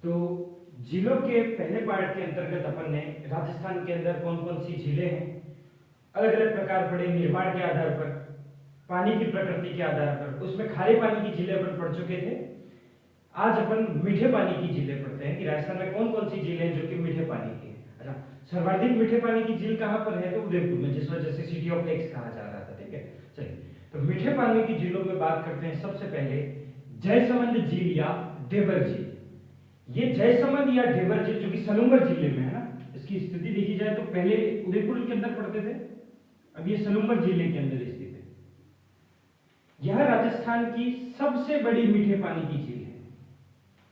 तो झीलों के पहले पार्ट के अंतर्गत अपन ने राजस्थान के अंदर कौन कौन सी झीलें हैं, अलग अलग प्रकार पढ़े, निर्माण के आधार पर, पानी की प्रकृति के आधार पर, उसमें खारे पानी की झीलें अपन पढ़ चुके थे। आज अपन मीठे पानी की झीलें पढ़ते हैं कि राजस्थान में कौन कौन सी झीलें हैं जो कि मीठे पानी की है। अच्छा, सर्वाधिक मीठे पानी की झील कहाँ पर है? तो उदयपुर में, जिस वजह से सिटी ऑफ लेक्स कहा जा रहा था। ठीक है, चलिए तो मीठे पानी की झीलों में बात करते हैं। सबसे पहले जयसमंद झील या ढेबर झील। ये जयसमंद या ढेबर झील जो कि सलूंबर जिले में है ना, इसकी स्थिति देखी जाए तो पहले उदयपुर के अंदर पड़ते थे, अब ये सलूंबर जिले के अंदर स्थित है। यह राजस्थान की सबसे बड़ी मीठे पानी की झील है।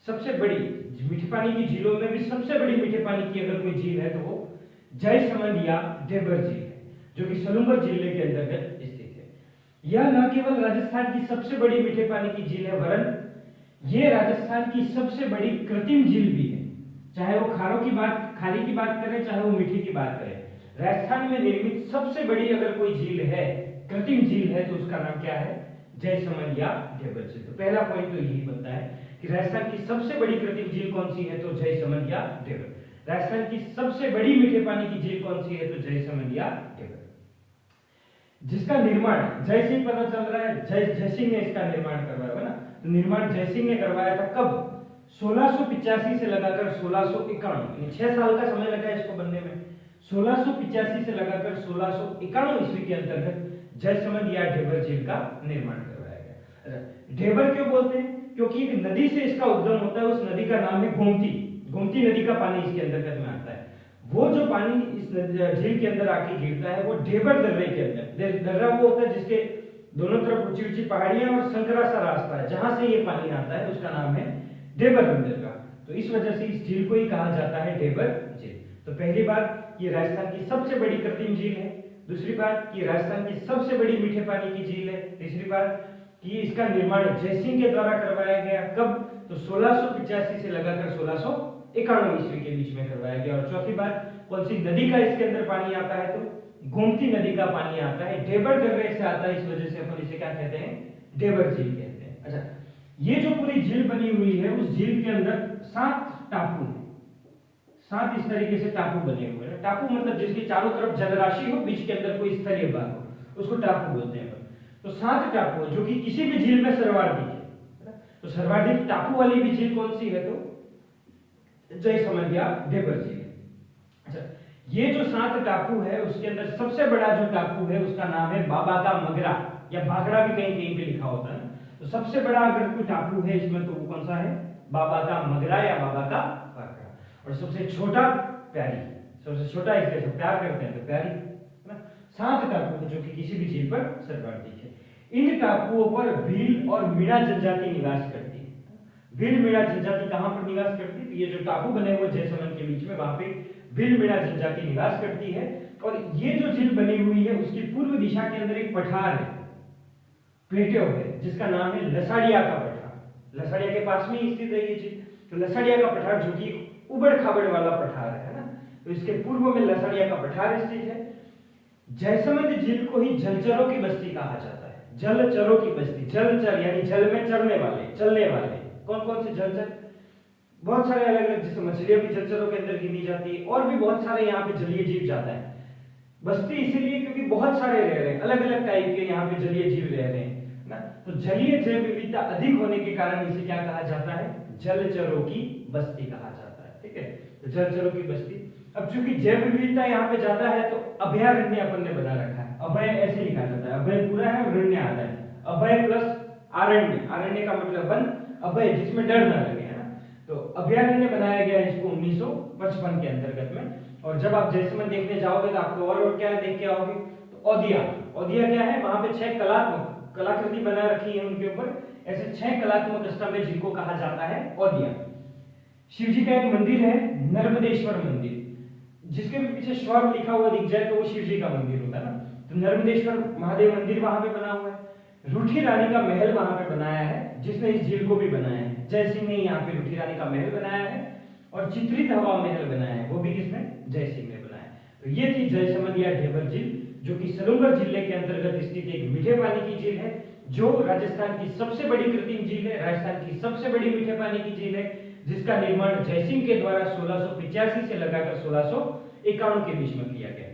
सबसे बड़ी मीठे पानी की झीलों में भी सबसे बड़ी मीठे पानी की अगर कोई झील है तो वो जयसमंद या ढेबर झील है, जो कि सलूंबर जिले के अंतर्गत स्थित है। यह न केवल राजस्थान की सबसे बड़ी मीठे पानी की झील है, वरन ये राजस्थान की सबसे बड़ी कृत्रिम झील भी है। चाहे वो खारी की बात करें, चाहे वो मीठी की बात करें, राजस्थान में निर्मित सबसे बड़ी अगर कोई झील है, कृत्रिम झील है, तो उसका नाम क्या है? जयसमंद या ढेबर झील। तो पहला पॉइंट तो यही बनता है कि राजस्थान की सबसे बड़ी कृत्रिम झील कौन सी है? तो जयसमंद या ढेबर। राजस्थान की सबसे बड़ी मीठे पानी की झील कौन सी है? तो जयसमंद या ढेबर, जिसका निर्माण जयसिंह, पता चल रहा है जयसिंह ने इसका निर्माण करवाया है ना। तो निर्माण जयसिंह ने करवाया था। कब? 1685 से लगाकर 1691, यानी 6 साल का समय लगा इसको बनने में। 1685 से लगाकर 1691 ईस्वी के अंतर्गत जयसमंद या ढेबर झील का निर्माण करवाया गया। ढेबर क्यों बोलते हैं? क्योंकि एक नदी से इसका उद्गम होता है, उस नदी का नाम है गोमती। गोमती नदी का पानी इसके अंतर्गत में आता है। वो जो पानी इस झील के अंदर आके गिरता है वो ढेबर दर्रे के अंदर, दर्रा वो होता है जिसके दोनों तरफ ऊंची ऊंची पहाड़ियां और संकरा सा रास्ता है, जहां से ये पानी आता है उसका नाम है ढेबर दर्रा। तो इस वजह से इस झील को ही कहा जाता है ढेबर झील। तो पहली बात, ये राजस्थान की सबसे बड़ी कृत्रिम झील है। दूसरी बात, ये राजस्थान की सबसे बड़ी मीठे पानी की झील है। तीसरी बात कि इसका निर्माण जयसिंह के द्वारा करवाया गया। कब? तो 1685 से लगाकर 1691 ईस्वी के बीच में करवाया गया। और चौथी बात, कौन सी नदी का इसके अंदर पानी आता है? तो गोमती नदी का पानी आता है, ढेबर दर्रे से आता है, इस वजह से अपन इसे क्या कहते हैं? ढेबर झील कहते हैं। अच्छा, ये जो पूरी झील बनी हुई है, उस झील के अंदर 7 टापू हैं। 7 इस तरीके से टापू बने हुए हैं। टापू मतलब जिसके चारों तरफ जलराशि हो, बीच के अंदर कोई स्थलीय भाग हो, उसको टापू बोलते हैं। तो 7 टापू जो कि किसी भी झील में सर्वाधिक है। तो सर्वाधिक टापू वाली भी झील कौन सी है? तो जयसमंद या ढेबर झील। अच्छा, ये जो 7 टापू है उसके अंदर सबसे बड़ा जो टापू है उसका नाम है बाबा का मगरा, या भागड़ा भी कहीं कहीं पे लिखा होता है। तो सबसे बड़ा अगर कोई टापू है इसमें तो वो कौन सा है? बाबा का मगरा या बाबा का भागड़ा। और सबसे छोटा प्यारी, सबसे छोटा इसके सब प्यार करते हैं तो प्यारी, है ना। 7 टापू जो कि किसी भी झील पर सर्वाधिक है। इन टापुओं पर भील और मीणा जनजाति निवास करती है। भील मीणा जनजाति कहां पर निवास करती है? तो ये जो टापू बने हुए जयसमंद के बीच में, वहां पे भील मीणा जनजाति निवास करती है। और ये जो झील बनी हुई है उसकी पूर्व दिशा के अंदर एक पठार है, प्लेटेओ है, जिसका नाम है लसाड़िया का पठार। लसाड़िया के पास में ही स्थित है ये झील। तो लसाड़िया का पठार जो कि उबड़ खाबड़ वाला पठार है ना, तो इसके पूर्व में लसाड़िया का पठार स्थित है। जयसमंद झील को ही जलचरों की बस्ती कहा जाता है। जलचरों की बस्ती, जलचर यानी जल में चरने वाले, चलने वाले। कौन कौन से जलचर? बहुत सारे अलग अलग, जैसे मछलियां भी जलचरों के अंदर गिनी जाती है, और भी बहुत सारे यहाँ पे जलीय जीव जाता है। बस्ती इसीलिए क्योंकि बहुत सारे रह रहे हैं, अलग अलग टाइप के यहाँ पे जलीय जीव रह रहे हैं ना। तो जलीय जैव विविधता अधिक होने के कारण इसे क्या कहा जाता है? जलचरों की बस्ती कहा जाता है। ठीक है, तो जलचरों की बस्ती। अब चूंकि जैव विविधता यहाँ पे ज्यादा है तो अभयारण्य अपन ने बना रखा है। अभय ऐसे लिखा जाता है, अभय पूरा है, अरण्य आधा है। अभय प्लस आरण्य, आरण्य का मतलब वन, अभय जिसमें डर ना लगे, है ना। तो अभयारण्य बनाया गया है इसको 1955 के अंतर्गत में। और जब आप जयसमंद देखने जाओगे तो आपको और क्या देख के आओगे? तो औदिया। औदिया क्या है? वहां पे 6 कलाकृति बना रखी है उनके ऊपर, ऐसे 6 कलात्मक स्तंभ है जिनको कहा जाता है औदिया। शिव जी का एक मंदिर है, नर्मदेश्वर मंदिर, जिसके भी पीछे स्वर लिखा हुआ दिख जाए तो वो शिव जी का मंदिर होता है ना। तो नर्मदेश्वर महादेव मंदिर वहां पे बना हुआ है। रूठी रानी का महल वहां पे बनाया है, जिसने इस झील को भी बनाया है। जयसिंह ने यहाँ पे रूठी रानी का महल बनाया है। और चित्रित हवा महल बनाया है, वो भी किसने? जयसिंह ने बनाया। तो ये थी जयसमंद या ढेबर झील, जो कि सलूंबर जिले के अंतर्गत स्थित एक मीठे पानी की झील है, जो राजस्थान की सबसे बड़ी कृत्रिम झील है, राजस्थान की सबसे बड़ी मीठे पानी की झील है, जिसका निर्माण जयसिंह के द्वारा 1685 से लगाकर 1651 के बीच में किया गया।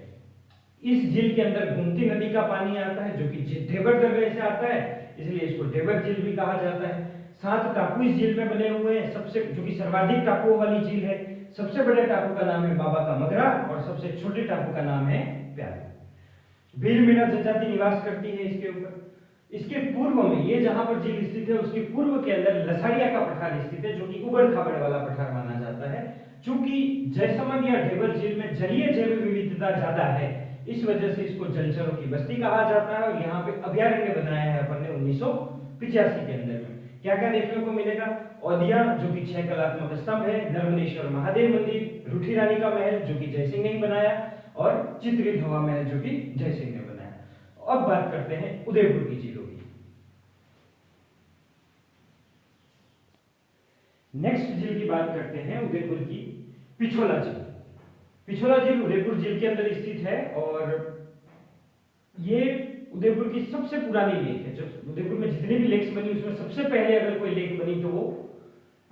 इस झील के अंदर गोमती नदी का पानी आता है जो कि ढेबर दर्रे से आता है, इसलिए इसको ढेबर झील भी कहा जाता है। 7 टापू इस झील में बने हुए हैं, सबसे जो कि सर्वाधिक टापुओं वाली झील है। सबसे बड़े टापू का नाम है बाबा का मगरा और सबसे छोटे टापू का नाम है प्यारे। भील मीणा जनजाति निवास करती है इसके ऊपर। इसके पूर्व में ये जहां पर झील स्थित है उसके पूर्व के अंदर लसाड़िया का पठार स्थित है जो कि उबड़ खाबड़ वाला पठार माना जाता है। चूंकि जयसमंद या ढेबर झील में जलीय जैव विविधता ज्यादा है, इस वजह से इसको जलचरों की बस्ती कहा जाता है और यहाँ पे अभयारण्य बनाया है अपन ने 1985 के अंदर में। क्या क्या देखने को मिलेगा? औदिया जो कि 6 कलात्मक स्तंभ है, नर्मदेश्वर महादेव मंदिर, रूठी रानी का महल जो कि जयसिंह ने ही बनाया और चित्रित हवा महल जो कि जयसिंह ने बनाया। अब बात करते हैं उदयपुर की झीलों की। नेक्स्ट झील की बात करते हैं उदयपुर की पिछोला झील। पिछोला झील उदयपुर झील के अंदर स्थित है और ये उदयपुर की सबसे पुरानी लेक है। जब उदयपुर में जितनी भी लेक्स बनी उसमें सबसे पहले अगर कोई लेक बनी तो वो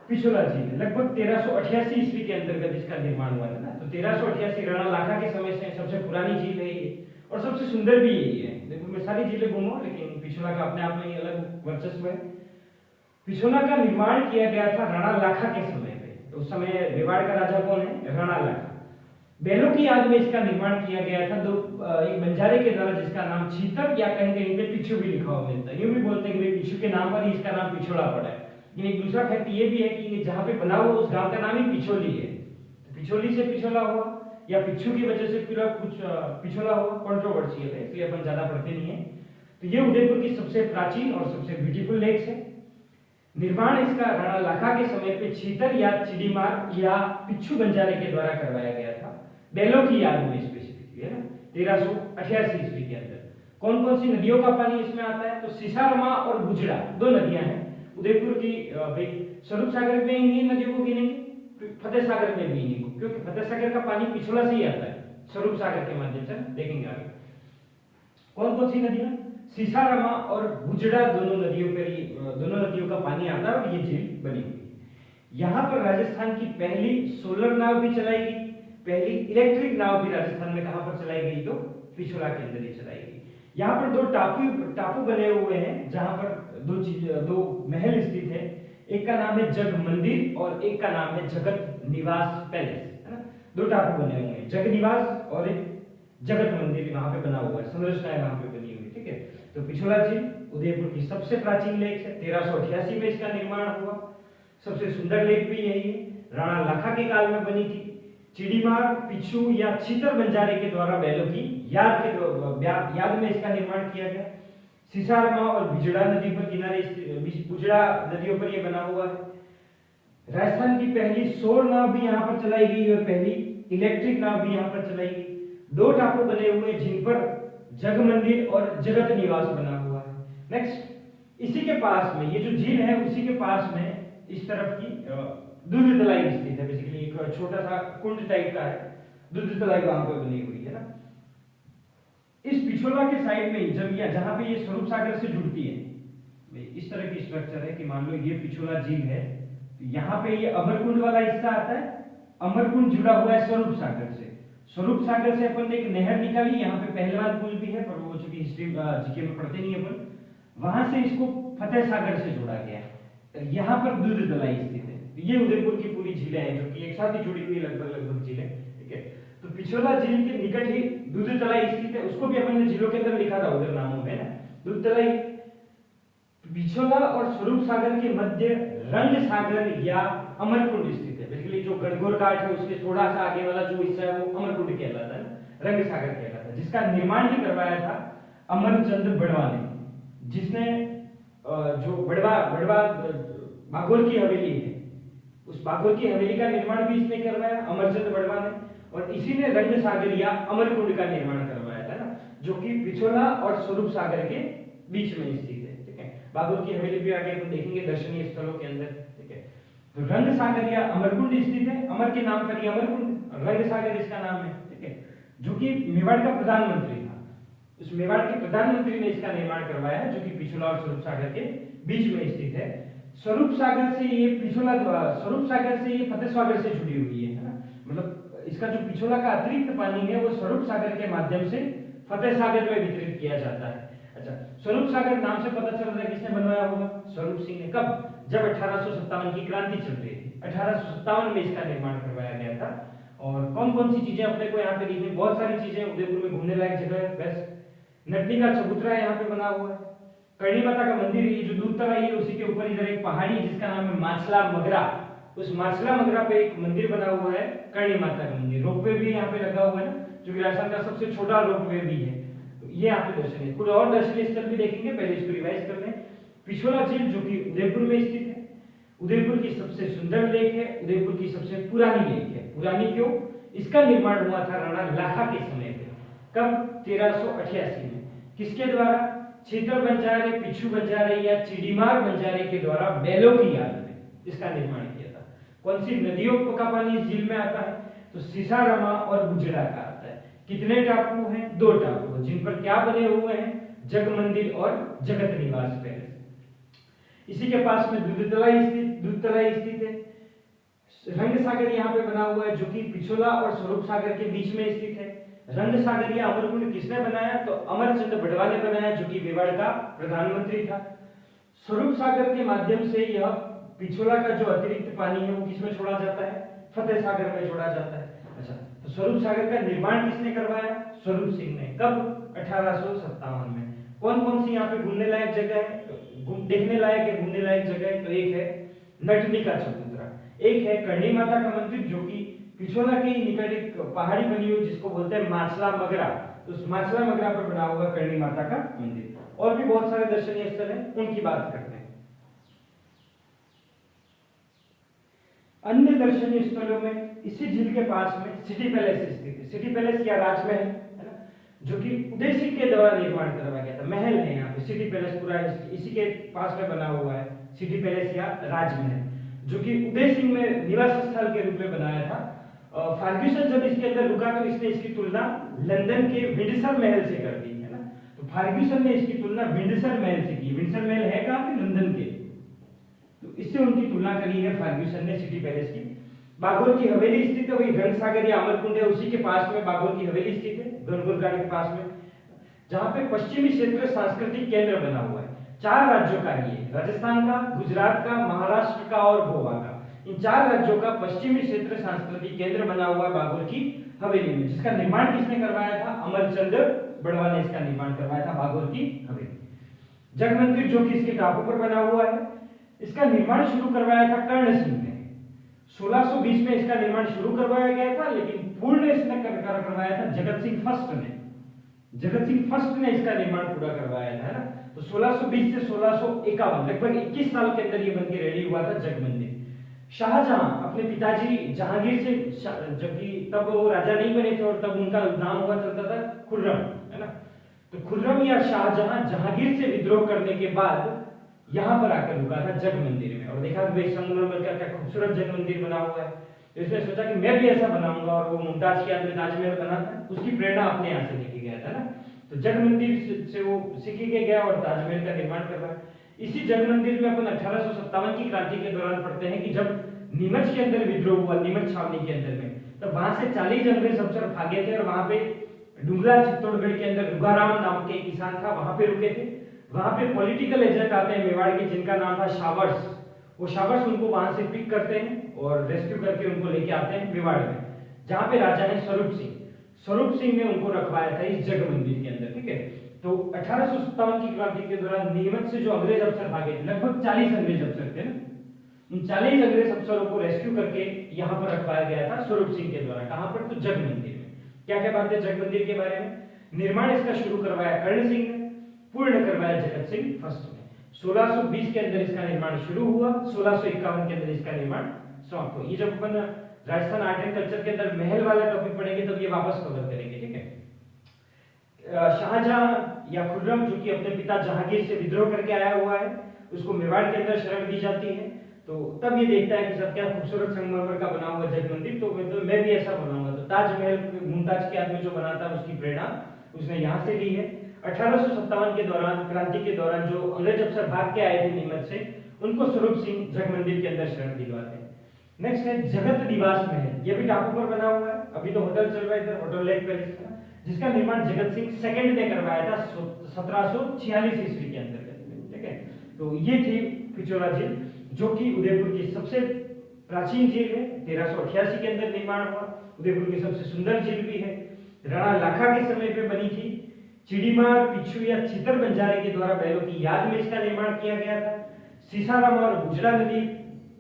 पिछोला झील है। लगभग 1388 ईस्वी के अंतर्गत इसका निर्माण हुआ था ना, तो 1388 राणा लाखा के समय से सबसे पुरानी झील है ये और सबसे सुंदर भी यही है। उदयपुर में सारी झीलें घूमो लेकिन पिछोला का अपने आप में ही अलग वर्चस्व है। पिछोला का निर्माण किया गया था राणा लाखा के समय पे। तो उस समय मेवाड़ का राजा कौन है? राणा लाखा। बैलों की याद में इसका निर्माण किया गया था एक बंजारे के द्वारा जिसका नाम चीतक या कहीं कहीं पे पिछू भी लिखा हुआ मिलता है। यूं भी बोलते हैं कि पिछू के नाम पर ही इसका नाम पिछोला पड़ा है। लेकिन एक दूसरा फैक्ट ये भी है कि जहाँ पे बना हुआ उस गांव का नाम ही पिछोली है। तो पिछोली से पिछोला हुआ या पिछू की वजह से पूरा कुछ पिछोला हुआ, कंट्रोवर्शियल है इसलिए अपन ज्यादा पढ़ते नहीं है। तो ये उदयपुर की सबसे प्राचीन और सबसे ब्यूटीफुल लेक्स है। निर्माण इसका राणा लाखा के समय पे चीतर या चिड़ीमार या पिच्छू बंजारे के द्वारा करवाया गया था। बैलों की याद में स्पेसिफिकली है ना, 1388 ईस्वी के अंदर। कौन कौन सी नदियों का पानी इसमें आता है? तो सिसारमा और गुजरा 2 नदियां हैं उदयपुर की। भाई स्वरूप सागर में इन नदियों को गिनेंगे, फतेह सागर में भी नहीं, क्योंकि फतेह सागर का पानी पिछोला से ही आता है, स्वरूप सागर के माध्यम से देखेंगे आगे। कौन कौन सी नदियां? सिसारमा और गुजरा दोनों नदियों का पानी आता है और ये झील बनी हुई। यहाँ पर राजस्थान की पहली सोलर नाव भी चलाई गई, पहली इलेक्ट्रिक नाव भी राजस्थान में कहां पर चलाई गई? तो पिछोला के अंदर ही चलाई गई। यहाँ पर 2 टापू बने हुए हैं जहां पर 2 महल स्थित है। एक का नाम है जग मंदिर और एक का नाम है जगत निवास पैलेस, है ना। 2 टापू बने हुए हैं, जग निवास और एक जगत मंदिर वहां पे बना हुआ है, संरचनाएं वहां पे बनी हुई, ठीक है। तो पिछोला झील उदयपुर की सबसे प्राचीन लेक है। 1388 में इसका निर्माण हुआ। सबसे सुंदर लेक भी यही है, राणा लाखा के काल में बनी थी। चिड़ीमार, पिछू या चीतर बंजारे के द्वारा बैलों की याद में इसका निर्माण किया गया। सिसारमा और बिजड़ा नदी पर किनारे बुजड़ा नदियों पर यह बना हुआ है। राजस्थान की पहली सौर नाव भी यहाँ पर चलाई गई और पहली इलेक्ट्रिक नाव भी यहाँ पर चलाई गई। 2 टापू बने हुए जिन पर जग मंदिर और जगत निवास बना हुआ है। नेक्स्ट, इसी के पास में ये जो झील है उसी के पास में इस तरफ की दूध तलाई स्थित है। बेसिकली एक छोटा सा कुंड टाइप का है, दूध तलाई वहां पर बनी हुई है ना। इस पिछोला के साइड में जब जहां पे ये स्वरूप सागर से जुड़ती है, इस तरह की स्ट्रक्चर है कि मान लो ये पिछोला झील है, तो यहाँ पे ये अमरकुंड वाला हिस्सा आता है। अमरकुंड जुड़ा हुआ है स्वरूप सागर से। स्वरूप सागर से अपन ने एक नहर निकाली, यहाँ पे पहलवान पुल भी है, पर वो चूंकि हिस्ट्री जीके में पढ़ते नहीं अपन, वहां से इसको फतेह सागर से जोड़ा गया है। यहाँ पर दूध तलाई स्थित है। ये उदयपुर की पूरी झीलें हैं जो कि एक साथ ही जुड़ी हुई लगभग झीलें, ठीक है। तो पिछोला झील के निकट ही दूध तलाई स्थित है, उसको भी अपन ने झीलों के अंदर लिखा था उधर नामों में ना, दूध तलाई। पिछोला और स्वरूप सागर के मध्य रंग सागर या अमरकुंड स्थित है। बेसिकली जो गणगौर घाट है उसके थोड़ा सा आगे वाला जो हिस्सा है वो अमरकुंड कहलाता है, रंग सागर कहलाता है, जिसका निर्माण ही करवाया था अमरचंद बड़वा ने, जिसने जो बड़वा बागोर की हवेली है, उस बागोर की हवेली का निर्माण भी इसने करवाया अमरचंद बड़वा ने, और इसी ने रंग सागर या अमरकुंड का निर्माण करवाया था ना, जो कि पिछोला और स्वरूप सागर के बीच में स्थित है, ठीक है। बागोर की हवेली भी आगे हम देखेंगे दर्शनीय स्थलों के अंदर, ठीक है। तो रंग सागर या अमरकुंड स्थित है, अमर के नाम पर ही अमरकुंड, रंग सागर इसका नाम है, ठीक है। जो कि मेवाड़ का प्रधानमंत्री था, उस मेवाड़ के प्रधानमंत्री ने इसका निर्माण करवाया है, जो कि पिछोला और स्वरूप सागर के बीच में स्थित है। स्वरूप सागर से ये पिछोला स्वरूप सागर से ये फतेह सागर से जुड़ी हुई है ना। मतलब इसका जो पिछोला का अतिरिक्त पानी है वो स्वरूप सागर के माध्यम से फतेह सागर में वितरित किया जाता है। अच्छा, स्वरूप सागर नाम से पता चल रहा है किसने बनवाया होगा? स्वरूप सिंह ने। कब? जब 1857 की क्रांति चल रही थी, 1857 में इसका निर्माण करवाया गया था। और कौन कौन सी चीजें अपने को यहाँ पे दिखी? बहुत सारी चीजें उदयपुर में घूमने लायक जगह है। बेस्ट नटनी का चबूतरा यहाँ पे बना हुआ है। करणी माता का मंदिर, ये जो दूध तलाई है उसी के ऊपर इधर एक पहाड़ी जिसका नाम है माछला मगरा, उस माछला मगरा पे एक मंदिर बना हुआ है, करणी माता का मंदिर। रोपवे भी यहाँ पे लगा हुआ है ना, जो कि राजस्थान का सबसे छोटा रोपवे भी है। तो ये यहाँ पे दर्शनीय, कुछ और दर्शनीय स्थल भी देखेंगे, पहले इसको रिवाइज कर लें। पिछोला झील जो कि उदयपुर में स्थित है, उदयपुर की सबसे सुंदर लेक है, उदयपुर की सबसे पुरानी लेक है। पुरानी क्यों? इसका निर्माण हुआ था राणा लाखा के समय पे। कब? 1388 में। किसके द्वारा? शीतल बंजारे, पिछू बंजारे या चिड़ीमार बंजारे के द्वारा बैलों की याद में इसका निर्माण किया था। कौन सी नदियों का पानी इस झील में आता है? तो सिसारमा और गुजरा का आता है। कितने टापू हैं? 2 टापू, जिन पर क्या बने हुए हैं? जग मंदिर और जगत निवास पैलेस। इसी के पास में दूध तलाई स्थित है। रंग सागर यहाँ पे बना हुआ है, जो कि पिछोला और स्वरूप सागर के बीच में स्थित है। रंग सागर या अमरकुंड किसने बनाया? तो अमरचंद बड़वा ने बनाया, जो कि मेवाड़ का प्रधानमंत्री था। स्वरूप सागर के माध्यम से यह पिछोला का जो अतिरिक्त पानी है वो किसमें छोड़ा जाता है? फतेह सागर में छोड़ा जाता है। अच्छा, तो स्वरूप सागर का निर्माण किसने करवाया? स्वरूप सिंह ने। कब? 1857 में। कौन कौन सी यहाँ पे घूमने लायक जगह है, देखने लायक है, घूमने लायक जगह है? तो एक है नटनी का चबूतरा, एक है करणी माता का मंदिर, जो कि पिछोला के निकट एक पहाड़ी बनी हुई जिसको बोलते हैं माछला मगरा, तो उस माछला मगरा पर बना हुआ करणी माता का मंदिर। और भी बहुत सारे दर्शनीय स्थल हैं, उनकी बात करते हैं। अन्य दर्शनीय स्थलों में इसी झील के पास में सिटी पैलेस स्थित है। सिटी पैलेस या राजमहल है ना, जो कि उदय सिंह के द्वारा निर्माण करवाया गया था। महल है यहाँ पे, सिटी पैलेस पूरा इसी के पास में बना हुआ है। सिटी पैलेस या राजमहल, जो कि उदय सिंह ने निवास स्थल के रूप में बनाया था। फार्ग्यूसन जब इसके अंदर रुका तो इसने इसकी तुलना लंदन के विंडसर महल से कर दी है ना। तो फार्ग्यूसन ने इसकी तुलना विंडसर महल से की। विंडसर महल है कहाँ पे? लंदन के। तो इससे उनकी तुलना करी है फार्ग्यूसन ने सिटी पैलेस की। बागोर की हवेली स्थित है, वही रंग सागर या अमरकुंड है उसी के पास में बागोर की हवेली स्थित है, गणगौर के पास में, जहाँ पे पश्चिमी क्षेत्र सांस्कृतिक केंद्र बना हुआ है। 4 राज्यों का ये, राजस्थान का, गुजरात का, महाराष्ट्र का और गोवा का, इन 4 राज्यों का पश्चिमी क्षेत्र सांस्कृतिक केंद्र बना हुआ है बागोर की हवेली में, जिसका निर्माण किसने करवाया था? अमरचंद बड़वा ने इसका निर्माण करवाया था बागोर की हवेली। जग मंदिर जो कि इसके टापू पर बना हुआ है, इसका निर्माण शुरू करवाया था कर्ण सिंह ने। 1620 में इसका निर्माण शुरू करवाया गया था, लेकिन पूर्ण इसने करवाया था जगत सिंह फर्स्ट ने। जगत सिंह फर्स्ट ने इसका निर्माण पूरा करवाया था ना। तो 1620 से 1651 लगभग 21 साल के अंदर ये बनके रेडी हुआ था जग मंदिर। शाहजहां अपने पिताजी जहांगीर से, जबकि तब वो राजा नहीं बने थे और तब उनका नाम हुआ चलता था खुर्रम है ना। तो खुर्रम या शाहजहां जहांगीर से विद्रोह करने के बाद यहाँ पर आकर रुका था जग मंदिर में, और देखा कि संगमरमर का क्या खूबसूरत जग मंदिर बना हुआ है। तो इसने सोचा कि मैं भी ऐसा बनाऊंगा, और वो मुमताज के याद में ताजमहल बना था, उसकी प्रेरणा अपने यहाँ से लेके गया था ना। तो जग मंदिर से वो सीख के गया और ताजमहल का निर्माण करवाया। इसी जग मंदिर में अपन 1857 की क्रांति के दौरान पढ़ते हैं कि जब नीमच के अंदर विद्रोह हुआ, नीमच छावनी के अंदर में, तब वहां से 40 अंग्रेज अफसर भागे थे और वहां पे डुंगला चित्तौड़गढ़ के अंदर रुगाराम नाम के एक किसान था, वहां पे रुके थे। वहां पे पॉलिटिकल एजेंट आते हैं मेवाड़ के, जिनका नाम था शावर्स। वो शावर्स उनको वहां से पिक करते हैं और रेस्क्यू करके उनको लेके आते हैं मेवाड़ में, जहां पे राजा है स्वरूप सिंह। स्वरूप सिंह ने उनको रखवाया था इस जग मंदिर के अंदर, ठीक है। तो 1857 की क्रांति के दौरान नीमच से जो अंग्रेज अफसर भागे थे, लगभग 40 अंग्रेज अफसर थे ना, उन 40 अंग्रेज अफसरों को रेस्क्यू करके यहाँ पर रखवाया गया था स्वरूप सिंह के द्वारा। कहां पर? तो जग मंदिर में। क्या क्या बात है जग मंदिर के बारे में? निर्माण इसका शुरू करवाया कर्ण सिंह ने, पूर्ण करवाया जगत सिंह फर्स्ट ने। 1620 के अंदर इसका निर्माण शुरू हुआ, 1651 के अंदर इसका निर्माण समाप्त हुआ। ये जब अपन राजस्थान आर्ट एंड कल्चर के अंदर महल वाला टॉपिक पढ़ेंगे तब ये वापस कवर करेंगे, ठीक है। शाहजहां या खुर्रम, जो कि अपने पिता जहांगीर से विद्रोह करके आया हुआ है, उसको मेवाड़ के अंदर शरण दी जाती है। तो तब ये देखता है कि सब क्या खूबसूरत संगमरमर का बना हुआ जग मंदिर, तो मैं भी ऐसा बनाऊंगा। तो ताजमहल मुमताज के आदमी जो बनाता है उसकी प्रेरणा उसने यहाँ से ली है। 1857 के दौरान, क्रांति के दौरान, जो अंग्रेज अफसर भाग के आए थे नीमच से, उनको स्वरूप सिंह जग मंदिर के अंदर शरण दिलवाते हैं। नेक्स्ट है जगत निवास महल, ये भी टापू पर बना हुआ है, अभी तो होटल चल रहा है इधर, होटल लेक पैलेस का, जिसका निर्माण जगत सिंह सेकंड ने करवाया था 1746 ईस्वी के अंतर्गत में, ठीक है। तो ये थी पिछोला झील, जो कि उदयपुर की सबसे प्राचीन झील है, 1388 के अंदर निर्माण हुआ, उदयपुर की सबसे सुंदर झील भी है, राणा लाखा के समय पे बनी थी, चिड़ीमार, पिछू या चितर बंजारे के द्वारा बैलों की याद में इसका निर्माण किया गया था, सीसाराम और गुजरा नदी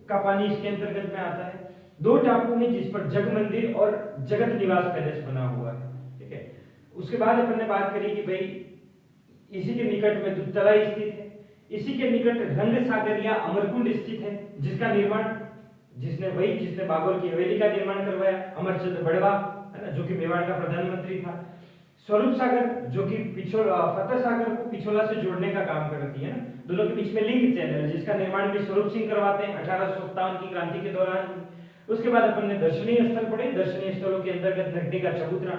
का पानी इसके अंतर्गत में आता है, 2 टापू हैं जिस पर जग मंदिर और जगत निवास पैलेस बना हुआ है, ठीक है। उसके बाद अपन ने बात करी कि भाई इसी के निकट में दुधतलाई स्थित है, इसी के निकट रंग सागर या अमरकुंड स्थित है, जिसका निर्माण जिसने बाबर की हवेली का निर्माण करवाया, अमरचंद बड़वा, है ना, जो कि मेवाड़ का प्रधानमंत्री था। स्वरूप सागर जो कि फतेह सागर को पिछोला से जोड़ने का काम करती है ना, दोनों के बीच में लिंक चैनल, जिसका निर्माण भी स्वरूप सिंह करवाते हैं 1857 की क्रांति के दौरान। उसके बाद अपन ने दर्शनीय स्थल पढ़े, दर्शनीय स्थलों के अंतर्गत नगदी का चबूतरा,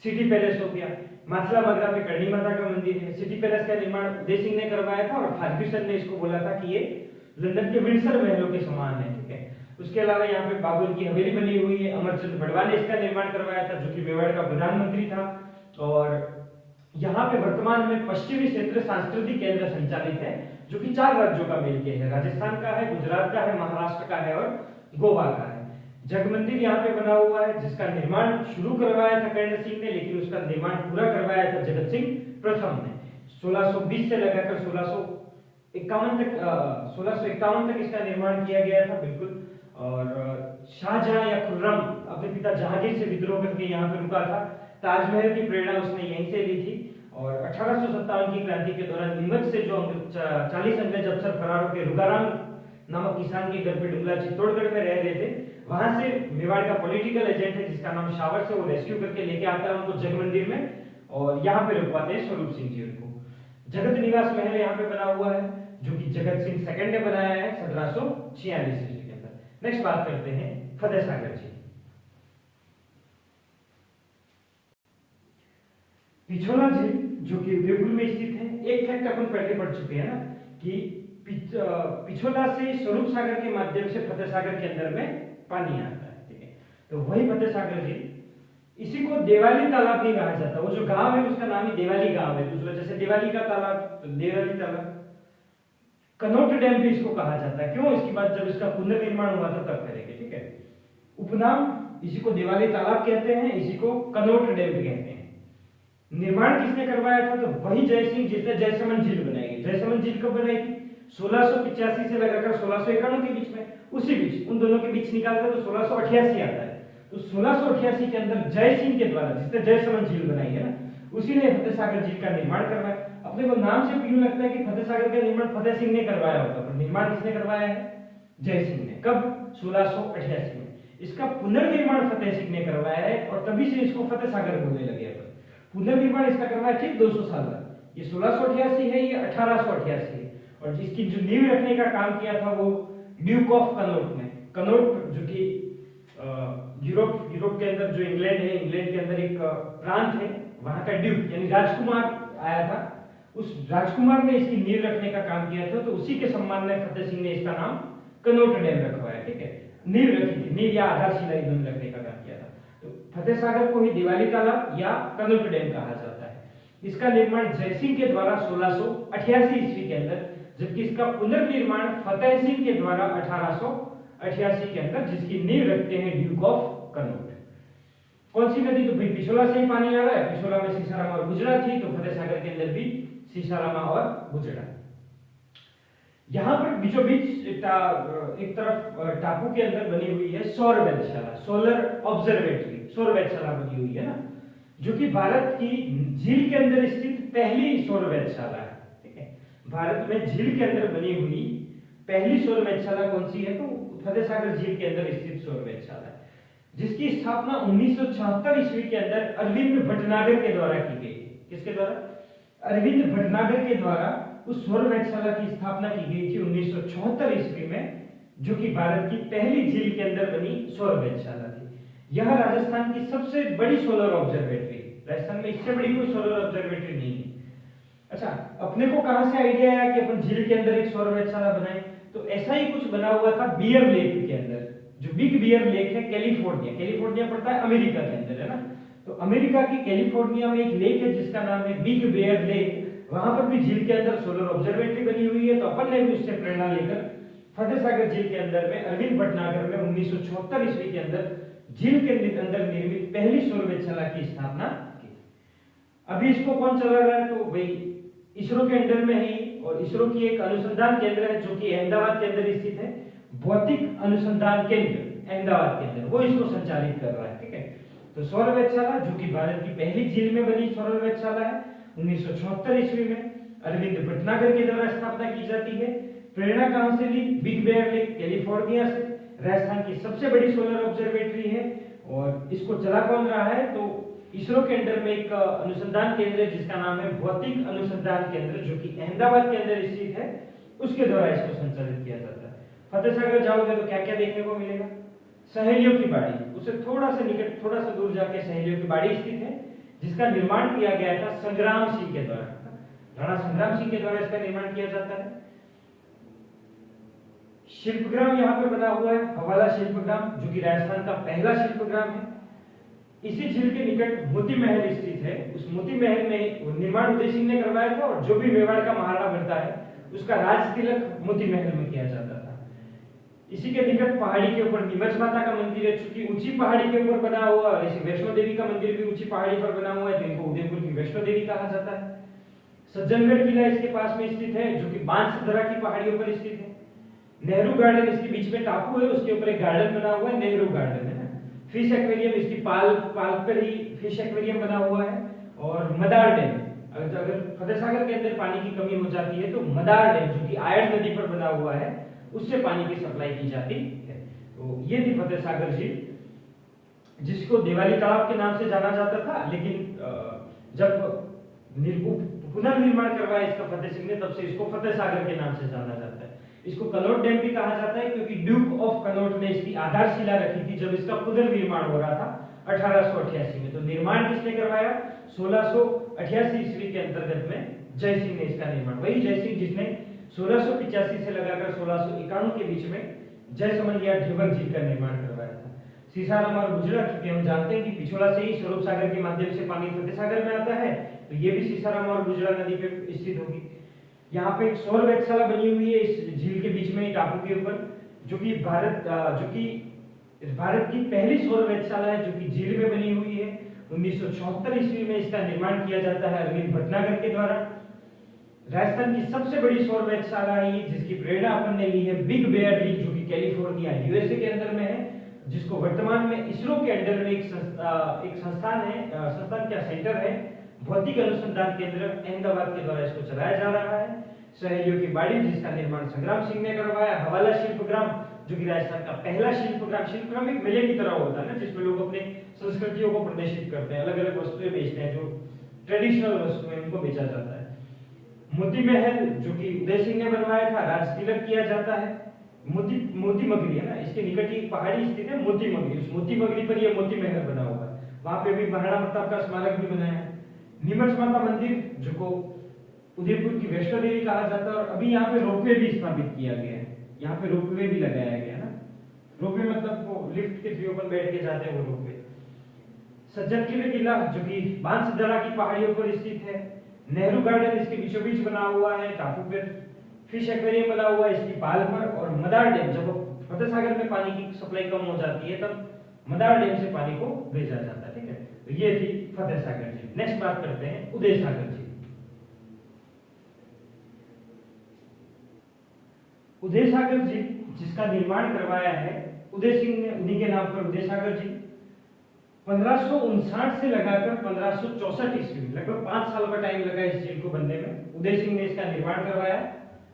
सिटी पैलेस हो गया, माथला मगरा पे करणी माता का मंदिर है। सिटी पैलेस का निर्माण उदय सिंह ने करवाया था और फर्ग्यूसन ने इसको बोला था कि ये लंदन के विंडसर महलों के समान है, ठीक है। उसके अलावा यहाँ पे बाबर की हवेली बनी हुई है, अमरचंद बड़वा ने इसका निर्माण करवाया था, जो कि मेवाड़ का प्रधानमंत्री था। और यहाँ पे वर्तमान में पश्चिमी क्षेत्र सांस्कृतिक केंद्र संचालित है, जो कि 4 राज्यों का मिलके है, राजस्थान का है, गुजरात का है, महाराष्ट्र का है और गोवा का है। जग मंदिर यहाँ पे बना हुआ है, जिसका निर्माण शुरू करवाया था कर्ण सिंह ने, लेकिन उसका निर्माण पूरा करवाया था जगत सिंह प्रथम ने। 1620 से लगाकर 1651 तक इसका निर्माण किया गया था, बिल्कुल। और शाहजहां या खुर्रम अपने पिता जहांगीर से विद्रोह करके यहाँ पे रुका था, ताजमहल की प्रेरणा उसने यहीं से ली थी। और 1857 की क्रांति के दौरान नीमच से जो 40 अंग्रेज अफसर फरार होकर रुगाराम नामक किसान के घर पे डुंगला चित्तौड़गढ़ में रह रहे थे, वहां से मेवाड़ का पॉलिटिकल एजेंट है जिसका नाम शावर से, वो रेस्क्यू करके लेके आता है उनको जग मंदिर में, और यहाँ पे रुकवाते हैं स्वरूप सिंह जी उनको। जगत निवास महल यहाँ पे बना हुआ है, जो कि जगत सिंह सेकंड ने बनाया है 1746 ईस्वी के अंदर। नेक्स्ट बात करते हैं फतेह सागर जी। पिछोला झील जो कि उदयपुर में स्थित है, एक फैक्ट अपन पहले पढ़ चुके हैं ना कि पिछोला से स्वरूप सागर के माध्यम से फतेह सागर के अंदर में पानी आता है, ठीक है। तो वही फतेह सागर झील, इसी को देवाली तालाब भी कहा जाता है, वो जो गांव है उसका नाम ही देवाली गांव है, तो जैसे दिवाली का तालाब तो देवाली तालाब। कनौट डैम भी इसको कहा जाता है, क्यों? इसकी बात जब इसका पुनर्निर्माण हुआ था तब करेंगे, ठीक है। उपनाम इसी को दिवाली तालाब कहते हैं, इसी को कनौट डैम भी कहते हैं। निर्माण किसने करवाया था? तो वही जय सिंह जिसने जयसमंद झील बनाई। जयसमंद झील कब बनाई थी? 1685 से लगाकर 1691 के बीच में, उसी बीच उन दोनों के बीच निकालते तो 1688 आता है। तो 1688 के अंदर जय सिंह के द्वारा, जिसने जयसमंद झील बनाई है ना, उसी ने फतेह सागर झील का निर्माण करवाया। अपने को नाम से यूं लगता है कि फतेह सागर का निर्माण फतेह सिंह ने करवाया होगा, पर निर्माण किसने करवाया है? जय सिंह ने। कब? 1688 में। इसका पुनर्निर्माण फतेह सिंह ने करवाया है और तभी से इसको फतेह सागर बोलने लगे। पुनर्निर्माण इसका करवाया ठीक 200 साल बाद। ये 1688 है, ये 1888 है। और जिसकी जो नींव रखने का काम किया था वो ड्यूक ऑफ कनौट ने। कनौट जो कि यूरोप के अंदर जो इंग्लैंड है, इंग्लैंड के अंदर एक प्रांत है, वहां का ड्यूक यानी राजकुमार आया था, उस राजकुमार ने इसकी नींव रखने का काम किया था। तो उसी के सम्मान में फतेह सिंह ने इसका नाम कनौट डैम रखवाया, ठीक है। नींव रखी थी, नींव या आधारशिला दोनों रखने का काम किया था। तो फतेह सागर को ही दिवाली तालाब या कनौट डैम कहा जाता है। इसका निर्माण जयसिंह के द्वारा 1688 ईस्वी के अंदर, जबकि इसका पुनर्निर्माण फतेह सिंह के द्वारा 1888 के अंदर, जिसकी नींव रखते हैं ड्यूक ऑफ कनौट। कौन सी नदी? तो भाई पिछोला से ही पानी आ रहा है। पिछोला में सीसाराम और गुजरा थी, तो फतेह सागर के अंदर भी सीसारामा और गुजरा। यहाँ पर बीचों बीच एक तरफ टापू के अंदर बनी हुई है सौर वेधशाला, सोलर ऑब्जर्वेटरी, सौर वेधशाला बनी हुई है ना, जो कि भारत की झील के अंदर स्थित पहली सौर वेधशाला है, ठीक है। भारत में झील के अंदर बनी हुई पहली सौर वेधशाला कौन सी है? तो फतेह सागर झील के अंदर स्थित सौर वेधशाला है, जिसकी स्थापना 1976 ईस्वी के अंदर अरविंद भटनागर के द्वारा की गई। किसके द्वारा? अरविंद भटनागर के द्वारा उस सौर वेधशाला की स्थापना की गई थी 1974 ईस्वी में, जो कि भारत की पहली झील के अंदर बनी सौर वेधशाला थी। यह राजस्थान की सबसे बड़ी सोलर ऑब्जर्वेटरी, राजस्थान में इससे बड़ी कोई सोलर ऑब्जर्वेटरी नहीं है। अच्छा, अपने को कहां से आइडिया आया कि अपन झील के अंदर एक सौर वेधशाला बनाएं? तो ऐसा ही कुछ बना हुआ था बियर लेक के अंदर, जो बिग बियर लेक है कैलिफोर्निया, कैलिफोर्निया पड़ता है अमेरिका के अंदर, है ना। तो अमेरिका की कैलिफोर्निया में एक लेक है जिसका नाम है बिग बियर लेक। वहां पर भी झील के अंदर सोलर ऑब्जर्वेटरी बनी हुई है। तो अपन ने भी उससे प्रेरणा लेकर फतेह सागर झील के अंदर में अरविंद भटनागर में 1976 ईस्वी के अंदर झील के अंदर निर्मित पहली सौर वेधशाला की स्थापना की। अभी इसको कौन चला रहा है, तो भाई इसरो के अंडर में ही, और इसरो की एक अनुसंधान केंद्र है जो कि अहमदाबाद के अंदर स्थित है, भौतिक अनुसंधान केंद्र अहमदाबाद के अंदर, वो इसको संचालित कर रहा है। ठीक है, तो सौर वेधशाला जो कि भारत की पहली झील में बनी सौर वेधशाला है, 1976 ईस्वी में अरविंद भटनागर के द्वारा स्थापना की जाती है। प्रेरणा कहां से ली, बिग बेयर लेक कैलिफोर्निया से। राजस्थान की सबसे बड़ी सोलर ऑब्जर्वेटरी है, और इसको चला कौन रहा है, तो इसरो के अंडर में एक अनुसंधान केंद्र है जिसका नाम है भौतिक अनुसंधान केंद्र, जो कि अहमदाबाद के अंदर स्थित है, उसके द्वारा इसको संचालित किया जाता है। फतेह सागर जाओगे तो क्या क्या देखने को मिलेगा, सहेलियों की बाड़ी, उससे थोड़ा सा निकट, थोड़ा सा दूर जाके सहेलियों की बाड़ी स्थित है, जिसका निर्माण किया गया था संग्राम सिंह के द्वारा, राणा संग्राम सिंह के द्वारा इसका निर्माण किया जाता है। शिल्पग्राम यहाँ पे बना हुआ है, हवाला शिल्पग्राम, जो कि राजस्थान का पहला शिल्पग्राम है। इसी झील के निकट मोती महल स्थित है। उस मोती महल में निर्माण उदय सिंह ने करवाया था, और जो भी मेवाड़ का महाराणा बनता है उसका राज तिलक मोती महल में किया जाता था। इसी के निकट पहाड़ी के ऊपर नीमच माता का मंदिर है, चूंकि ऊंची पहाड़ी के ऊपर बना हुआ, जैसे वैष्णो देवी का मंदिर भी ऊंची पहाड़ी पर बना हुआ है, तो इनको उदयपुर की वैष्णो देवी कहा जाता है। सज्जनगढ़ किला इसके पास में स्थित है, जो कि बांसदरा की पहाड़ियों पर स्थित है। नेहरू गार्डन इसके बीच में टापू है, उसके ऊपर एक गार्डन बना हुआ है, नेहरू गार्डन है। फिश एक्वेरियम इसकी पाल पर ही फिश एक्वेरियम बना हुआ है। और मदार डैम, अगर फतेह सागर के अंदर पानी की कमी हो जाती है तो मदार डैम, जो कि आयड़ नदी पर बना हुआ है, उससे पानी की सप्लाई की जाती है। तो ये थी फतेह सागर झील, जिसको दिवाली तालाब के नाम से जाना जाता था, लेकिन जब पुनर्निर्माण करवाया इसका फतेह सिंह ने, तब से इसको फतेह सागर के नाम से जाना जाता है। इसको कनौट डैम भी कहा जाता है, क्योंकि ड्यूक ऑफ कनौट ने इसकी आधारशिला रखी थी जब इसका पुनर्निर्माण हो रहा था 1888 में। तो निर्माण किसने करवाया, 1688 ईस्वी के अंतर्गत में जय सिंह ने इसका निर्माण, वही जय सिंह जिसने 1685 से लगाकर 1691 के बीच में जय समनिया ढेबर झील का निर्माण करवाया था। सीसाराम और गुजरा, चूंकि हम जानते हैं कि पिछोला से ही स्वरूप सागर के माध्यम से पानी फतेह सागर में आता है, तो ये भी सीसाराम और गुजरा नदी पे स्थित होगी। यहाँ पे एक सौर वेधशाला बनी हुई है इस झील के बीच में टापू के ऊपर, जो कि भारत की पहली सौर वेधशाला है, जो कि झील में बनी हुई है। 1974 ईस्वी में इसका निर्माण किया जाता है अरविंद भटनागर के द्वारा। राजस्थान की सबसे बड़ी सौर वेधशाला है ये, जिसकी प्रेरणा अपन ने ली है बिग बेयर लेक, जो कि कैलिफोर्निया यूएसए के अंदर में है, जिसको वर्तमान में इसरो के अंडर में एक संस्थान है, संस्थान क्या सेंटर है, भौतिक अनुसंधान केंद्र अहमदाबाद के द्वारा इसको चलाया जा रहा है। सहेलियों की बाड़ी, जिसका निर्माण संग्राम सिंह ने करवाया। हवाला शिल्पग्राम, जो कि राजस्थान का पहला शिल्पग्राम एक मेले की तरह होता है ना, जिसमें लोग अपने संस्कृतियों को प्रदर्शित करते हैं, अलग अलग वस्तुएं बेचते हैं, जो ट्रेडिशनल वस्तुएं उनको बेचा जाता है। मोती महल, जो कि उदय सिंह ने बनवाया था, राज तिलक किया जाता है। मोती मगरी है ना, इसके निकट ही पहाड़ी स्थित है मोती मगरी, उस मोती मगरी पर यह मोती महल बना हुआ है, वहां पे भी महाराणा प्रताप का स्मारक भी बनाया है। नीमच माता मंदिर, जो को उदयपुर की वैष्णो देवी कहा जाता है, और अभी यहाँ पे रोपवे भी स्थापित किया गया है, यहाँ पे रोपवे भी लगाया गया है ना। रोपवे मतलब वो लिफ्ट के थ्रू अपन बैठ के जाते हैं, वो रोपवे। सज्जनगढ़ किला, जो कि बांसदरा की पहाड़ियों पर स्थित है। नेहरू गार्डन इसके बीचों बीच बना हुआ है, टापू पर फिश एक्वेरियम बना हुआ है इसकी पाल पर। और मदार डैम, जब फतेह सागर में पानी की सप्लाई कम हो जाती है तब मदार डैम से पानी को भेजा जाता है। ठीक है, तो ये थी फतेह सागर झील। नेक्स्ट बात करते हैं उदय सागर झील। उदय सागर झील, जिसका निर्माण करवाया है उदय सिंह ने, उन्हीं के नाम पर उदय सागर झील, 1559 से लगाकर 1564 ईस्वी, लगभग 5 साल का टाइम लगा इस झील को बनने में। उदय सिंह ने इसका निर्माण करवाया।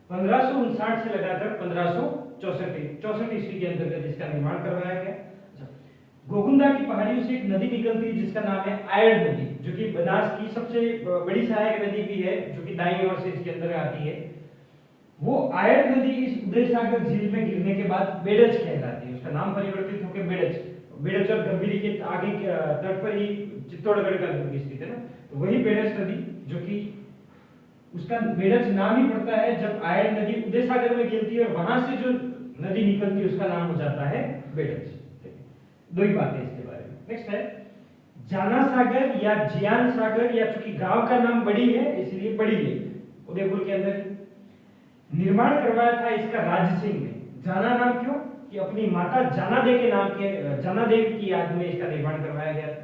1559 से लगाकर 1564 ईस्वी के अंतर्गत इसका निर्माण करवाया गया। गोगुंदा की पहाड़ियों से एक नदी निकलती है जिसका नाम है आयड़ नदी, जो कि बनास की सबसे बड़ी सहायक नदी भी है, जो कि दाईं ओर से इसके अंदर आती है। वो आयड़ नदी इस उदय सागर झील में गिरने के बाद बेड़च कहलाती है, उसका नाम परिवर्तित होकर बेड़च और गंभीरी के आगे के तट पर ही चित्तौड़गढ़ का दुर्ग स्थित है ना, तो वही बेड़च नदी, जो कि उसका बेड़च नाम ही पड़ता है जब आयर नदी उदय सागर में गिरती है और वहां से जो नदी निकलती है उसका नाम हो जाता है बेड़च। दो ही बातें इसके बारे में। नेक्स्ट है जाना सागर या जियान सागर, या चूंकि गांव का नाम बड़ी है इसलिए बड़ी लेक उदयपुर के अंदर निर्माण करवाया था इसका राज सिंह ने। जाना नाम क्यों कि अपनी माता जाना देव के नाम के जाना देव की याद में इसका निर्माण करवाया गया था।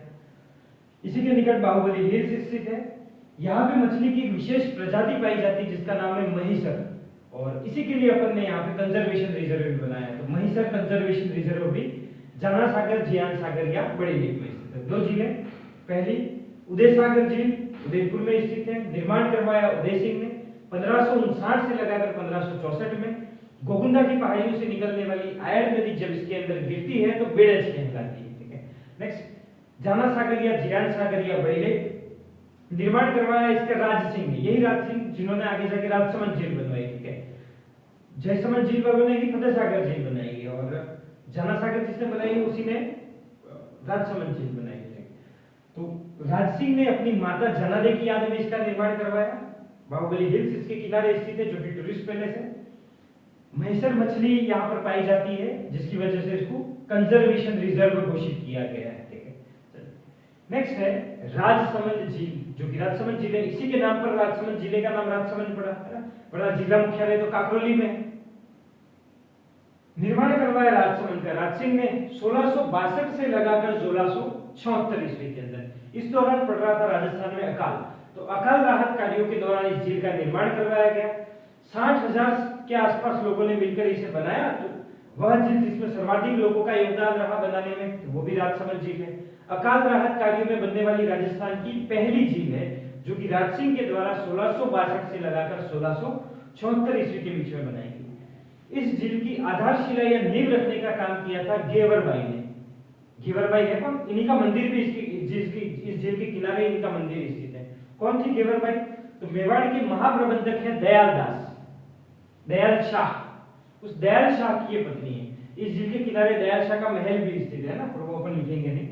इसी के निकट बाहुबली हिल्स स्थित है। यहाँ पे मछली की एक विशेष प्रजाति पाई जाती है जिसका नाम है महिसर, और इसी के लिए अपन ने यहाँ पे कंजर्वेशन रिजर्व भी बनाया। तो महिसर कंजर्वेशन रिजर्व भी जाना सागर, जियान सागर या बड़ी लेक में स्थित है। दो झीलें, पहली उदय सागर झील उदयपुर में स्थित है, निर्माण करवाया उदय सिंह ने 1559 से लगाकर 1564 में। गोकुंदा की पहाड़ियों से निकलने वाली आयर नदी जब इसके अंदर गिरती है तो बेड़च कहलाती है। ठीक है। नेक्स्ट जाना सागर या जियान सागर या बड़ी लेक, निर्माण करवाया इसका राज सिंह ने। यही राज सिंह जिन्होंने आगे जाके राजसमंद झील बनवाई। ठीक है। जयसमंद झील वालों ने ही फतेह सागर झील बनाई है, और जाना सागर जिसने बनाई है उसी ने राजसमंद झील बनाई है। तो राज सिंह ने अपनी माता जनादे की याद में इसका निर्माण करवाया। बाहुबली हिल्स इसके किनारे स्थित है जो कि टूरिस्ट पैलेस है। महिसर मछली यहाँ पर पाई जाती है जिसकी वजह से इसको कंजर्वेशन रिजर्व घोषित किया गया है। ठीक है। नेक्स्ट है राजसमंद झील, जो कि राजसमंद झील है। इसी के नाम पर राजसमंद जिले का नाम राजसमंद पड़ा है ना। बड़ा जिला मुख्यालय तो काकरोली में है। निर्माण करवाया राजसमंद का राज सिंह ने 1662 से लगाकर 1676 ईस्वी के अंदर। इस दौरान पड़ रहा था राजस्थान में अकाल, तो अकाल राहत कार्यों के दौरान इस झील का निर्माण करवाया गया। 60,000 के आसपास लोगों ने मिलकर इसे बनाया। तो वह झील जिसमें सर्वाधिक लोगों का योगदान रहा बनाने में वो भी राजसमंद झील है। अकाल राहत कार्यों में बनने वाली राजस्थान की पहली झील है जो कि राज सिंह के द्वारा 1662 से लगाकर 1676 ईस्वी के बीच में बनाई गई। इस झील की आधारशिला या नींव रखने का काम किया था गेवर बाई ने। गेवर बाई है कौन? इन्हीं का मंदिर भी इस झील के किनारे इनका मंदिर स्थित है। कौन थी गेवर बाई? तो मेवाड़ के महाप्रबंधक है दयाल दास, दयाल शाह। उस दयाल शाह की ये पत्नी है। इस झील के किनारे दयाल शाह का महल भी स्थित है ना, पर वो अपन लिखेंगे नहीं।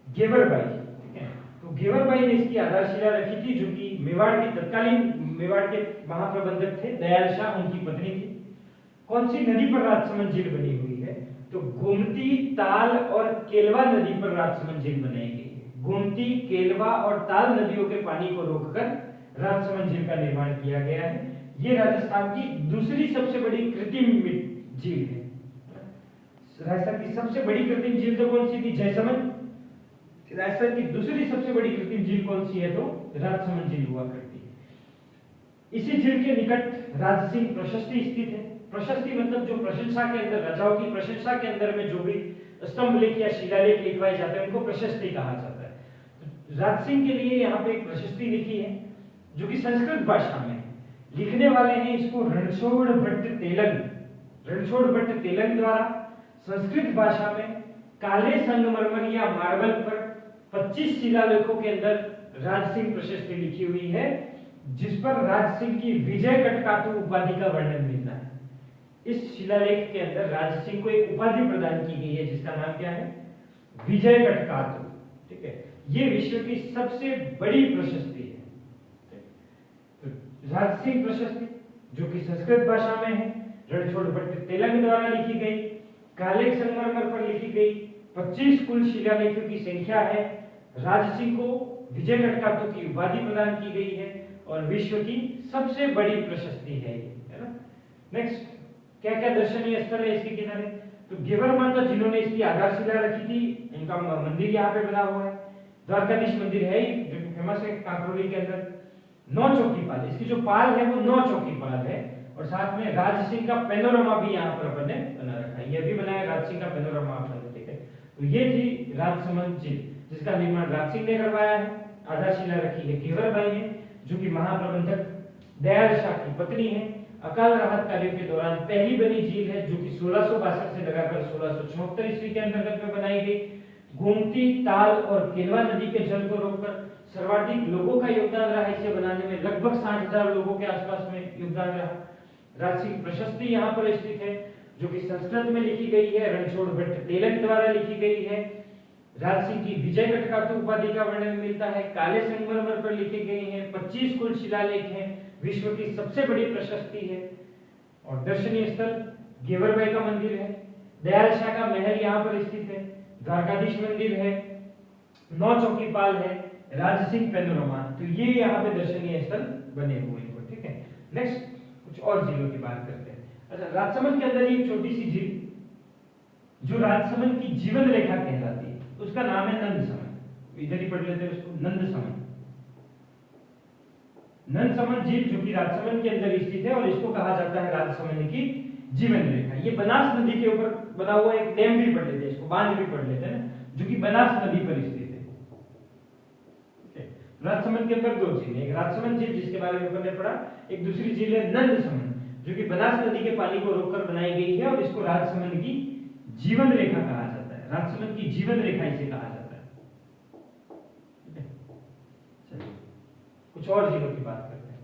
गेवर बाई, ठीक है। तो गेवर बाई ने इसकी आधारशिला रखी थी, जो कि मेवाड़ के तत्कालीन मेवाड़ के महाप्रबंधक थे दयाल शाह, उनकी पत्नी थी। कौन सी नदी पर राजसमंद झील बनी हुई है? तो गोमती, ताल और केलवा नदी पर राजसमंद झील बनाई गई है। गोमती, केलवा और ताल नदियों के पानी को रोककर राजसमंद झील का निर्माण किया गया है। ये राजस्थान की दूसरी सबसे बड़ी कृत्रिम झील है। राजस्थान की सबसे बड़ी कृत्रिम झील तो कौन सी थी? जयसमंद। राजस्थान की दूसरी सबसे बड़ी कृत्रिम झील कौन सी है? तो राजसमंद झील हुआ करती है। इसी झील के निकट राजसिंह प्रशस्ति स्थित है। प्रशस्ति मतलब जो प्रशंसा के अंदर, राजाओं की प्रशंसा के अंदर में जो भी स्तंभ लेख या शिलालेख लिखवाए जाते हैं उनको प्रशस्ति कहा जाता है। राज सिंह के लिए यहाँ पे एक प्रशस्ति लिखी है जो कि संस्कृत भाषा में। लिखने वाले हैं इसको रणछोड़ भट्ट तेलंग। रणछोड़ भट्ट तेलंग द्वारा संस्कृत भाषा में काले संगमरमर या मार्बल पर 25 शिलालेखों के अंदर राज सिंह प्रशस्ति लिखी हुई है, जिस पर राज सिंह की विजय कटकातु उपाधि का वर्णन मिलता है। इस शिलालेख के अंदर राज सिंह को एक उपाधि प्रदान की गई है जिसका नाम क्या है? विजय कटकातु। ठीक है। ये विश्व की सबसे बड़ी प्रशस्ति है। तो राज सिंह प्रशस्ति जो कि संस्कृत भाषा में है, रणछोड़ भट्ट तेलंग द्वारा लिखी गई, काले संगमरमर पर लिखी गई, 25 कुल शिलालेखों की संख्या है। राज सिंह को विजय कटकातु की उपाधि प्रदान की गई है और विश्व की सबसे बड़ी प्रशस्ति है ना। नेक्स्ट, क्या क्या दर्शनीय स्थल है इसके किनारे? तो गेवर माता जिन्होंने इसकी आधारशिला रखी थी, इनका मंदिर यहाँ पे बना हुआ है। द्वारकाधीश मंदिर है जो कि फेमस है काकरोली के अंदर। 9 चौकीपाल, इसकी जो पाल है वो 9 चौकीपाल है, और साथ में राज सिंह का पेनोरमा भी यहाँ पर अपन ने बना रखा है। ये भी बनाया राज सिंह का पेनोरमा अपन ने। ठीक है। तो ये थी राजसमंद झील जिसका निर्माण राज सिंह ने करवाया है। आधारशिला रखी है गेवर बाई ने जो कि महाप्रबंधक दयाल शाह की पत्नी है। अकाल राहत कार्यों के दौरान पहली बनी झील है जो कि 1662 से लगाकर 1676 ईस्वी के अंतर्गत में बनाई गई। गोमती, ताल और केलवा नदी के जल को रोककर सर्वाधिक लोगों का योगदान रहा इसे बनाने में। लगभग 60,000 लोगों के आसपास में योगदान रहा। राज सिंह प्रशस्ति यहाँ पर स्थित है जो कि संस्कृत में लिखी गई है, रणछोड़ भट्ट तेलंग द्वारा लिखी गई है। राजसिंह की विजय कटकातु उपाधि का वर्णन मिलता है। काले संगमरमर पर लिखे गए हैं। 25 कुल शिलालेख हैं। विश्व की सबसे बड़ी प्रशस्ति है। और दर्शनीय स्थल गेवरबाई का मंदिर है। दयाल शाह का महल यहाँ पर स्थित है। द्वारकाधीश मंदिर है। 9 चौकीपाल है। राजसिंह पैनोरमा। तो ये यहाँ पे दर्शनीय स्थल बने हुए हैं। ठीक है, नेक्स्ट कुछ और झीलों की बात करते हैं। अच्छा, राजसमंद के अंदर एक छोटी सी झील जो राजसमंद की जीवन रेखा कहलाती है, उसका नाम है नंद समन। इधर ही पढ़ लेते हैं उसको, नंद समन। नंद समन झील जो कि राजसमंद के अंदर स्थित है और इसको कहा जाता है राजसमंद की जीवन रेखा। ये बनास नदी के ऊपर बना हुआ एक डैम भी पढ़ लेते हैं, इसको बांध भी पढ़ लेते हैं ना, जो कि बनास नदी पर स्थित है। राजसमंद के अंदर 2 झील है, एक राजसमंद झील जिसके बारे में हमने पढ़ा, एक दूसरी झील है नंद समन जो कि बनास नदी के पानी को रोककर बनाई गई है और इसको राजसमंद की जीवन रेखा कहा जाता है। राजसमंद की जीवन रेखा इसे कहा जाता है। चलिए कुछ और झीलों की बात करते हैं।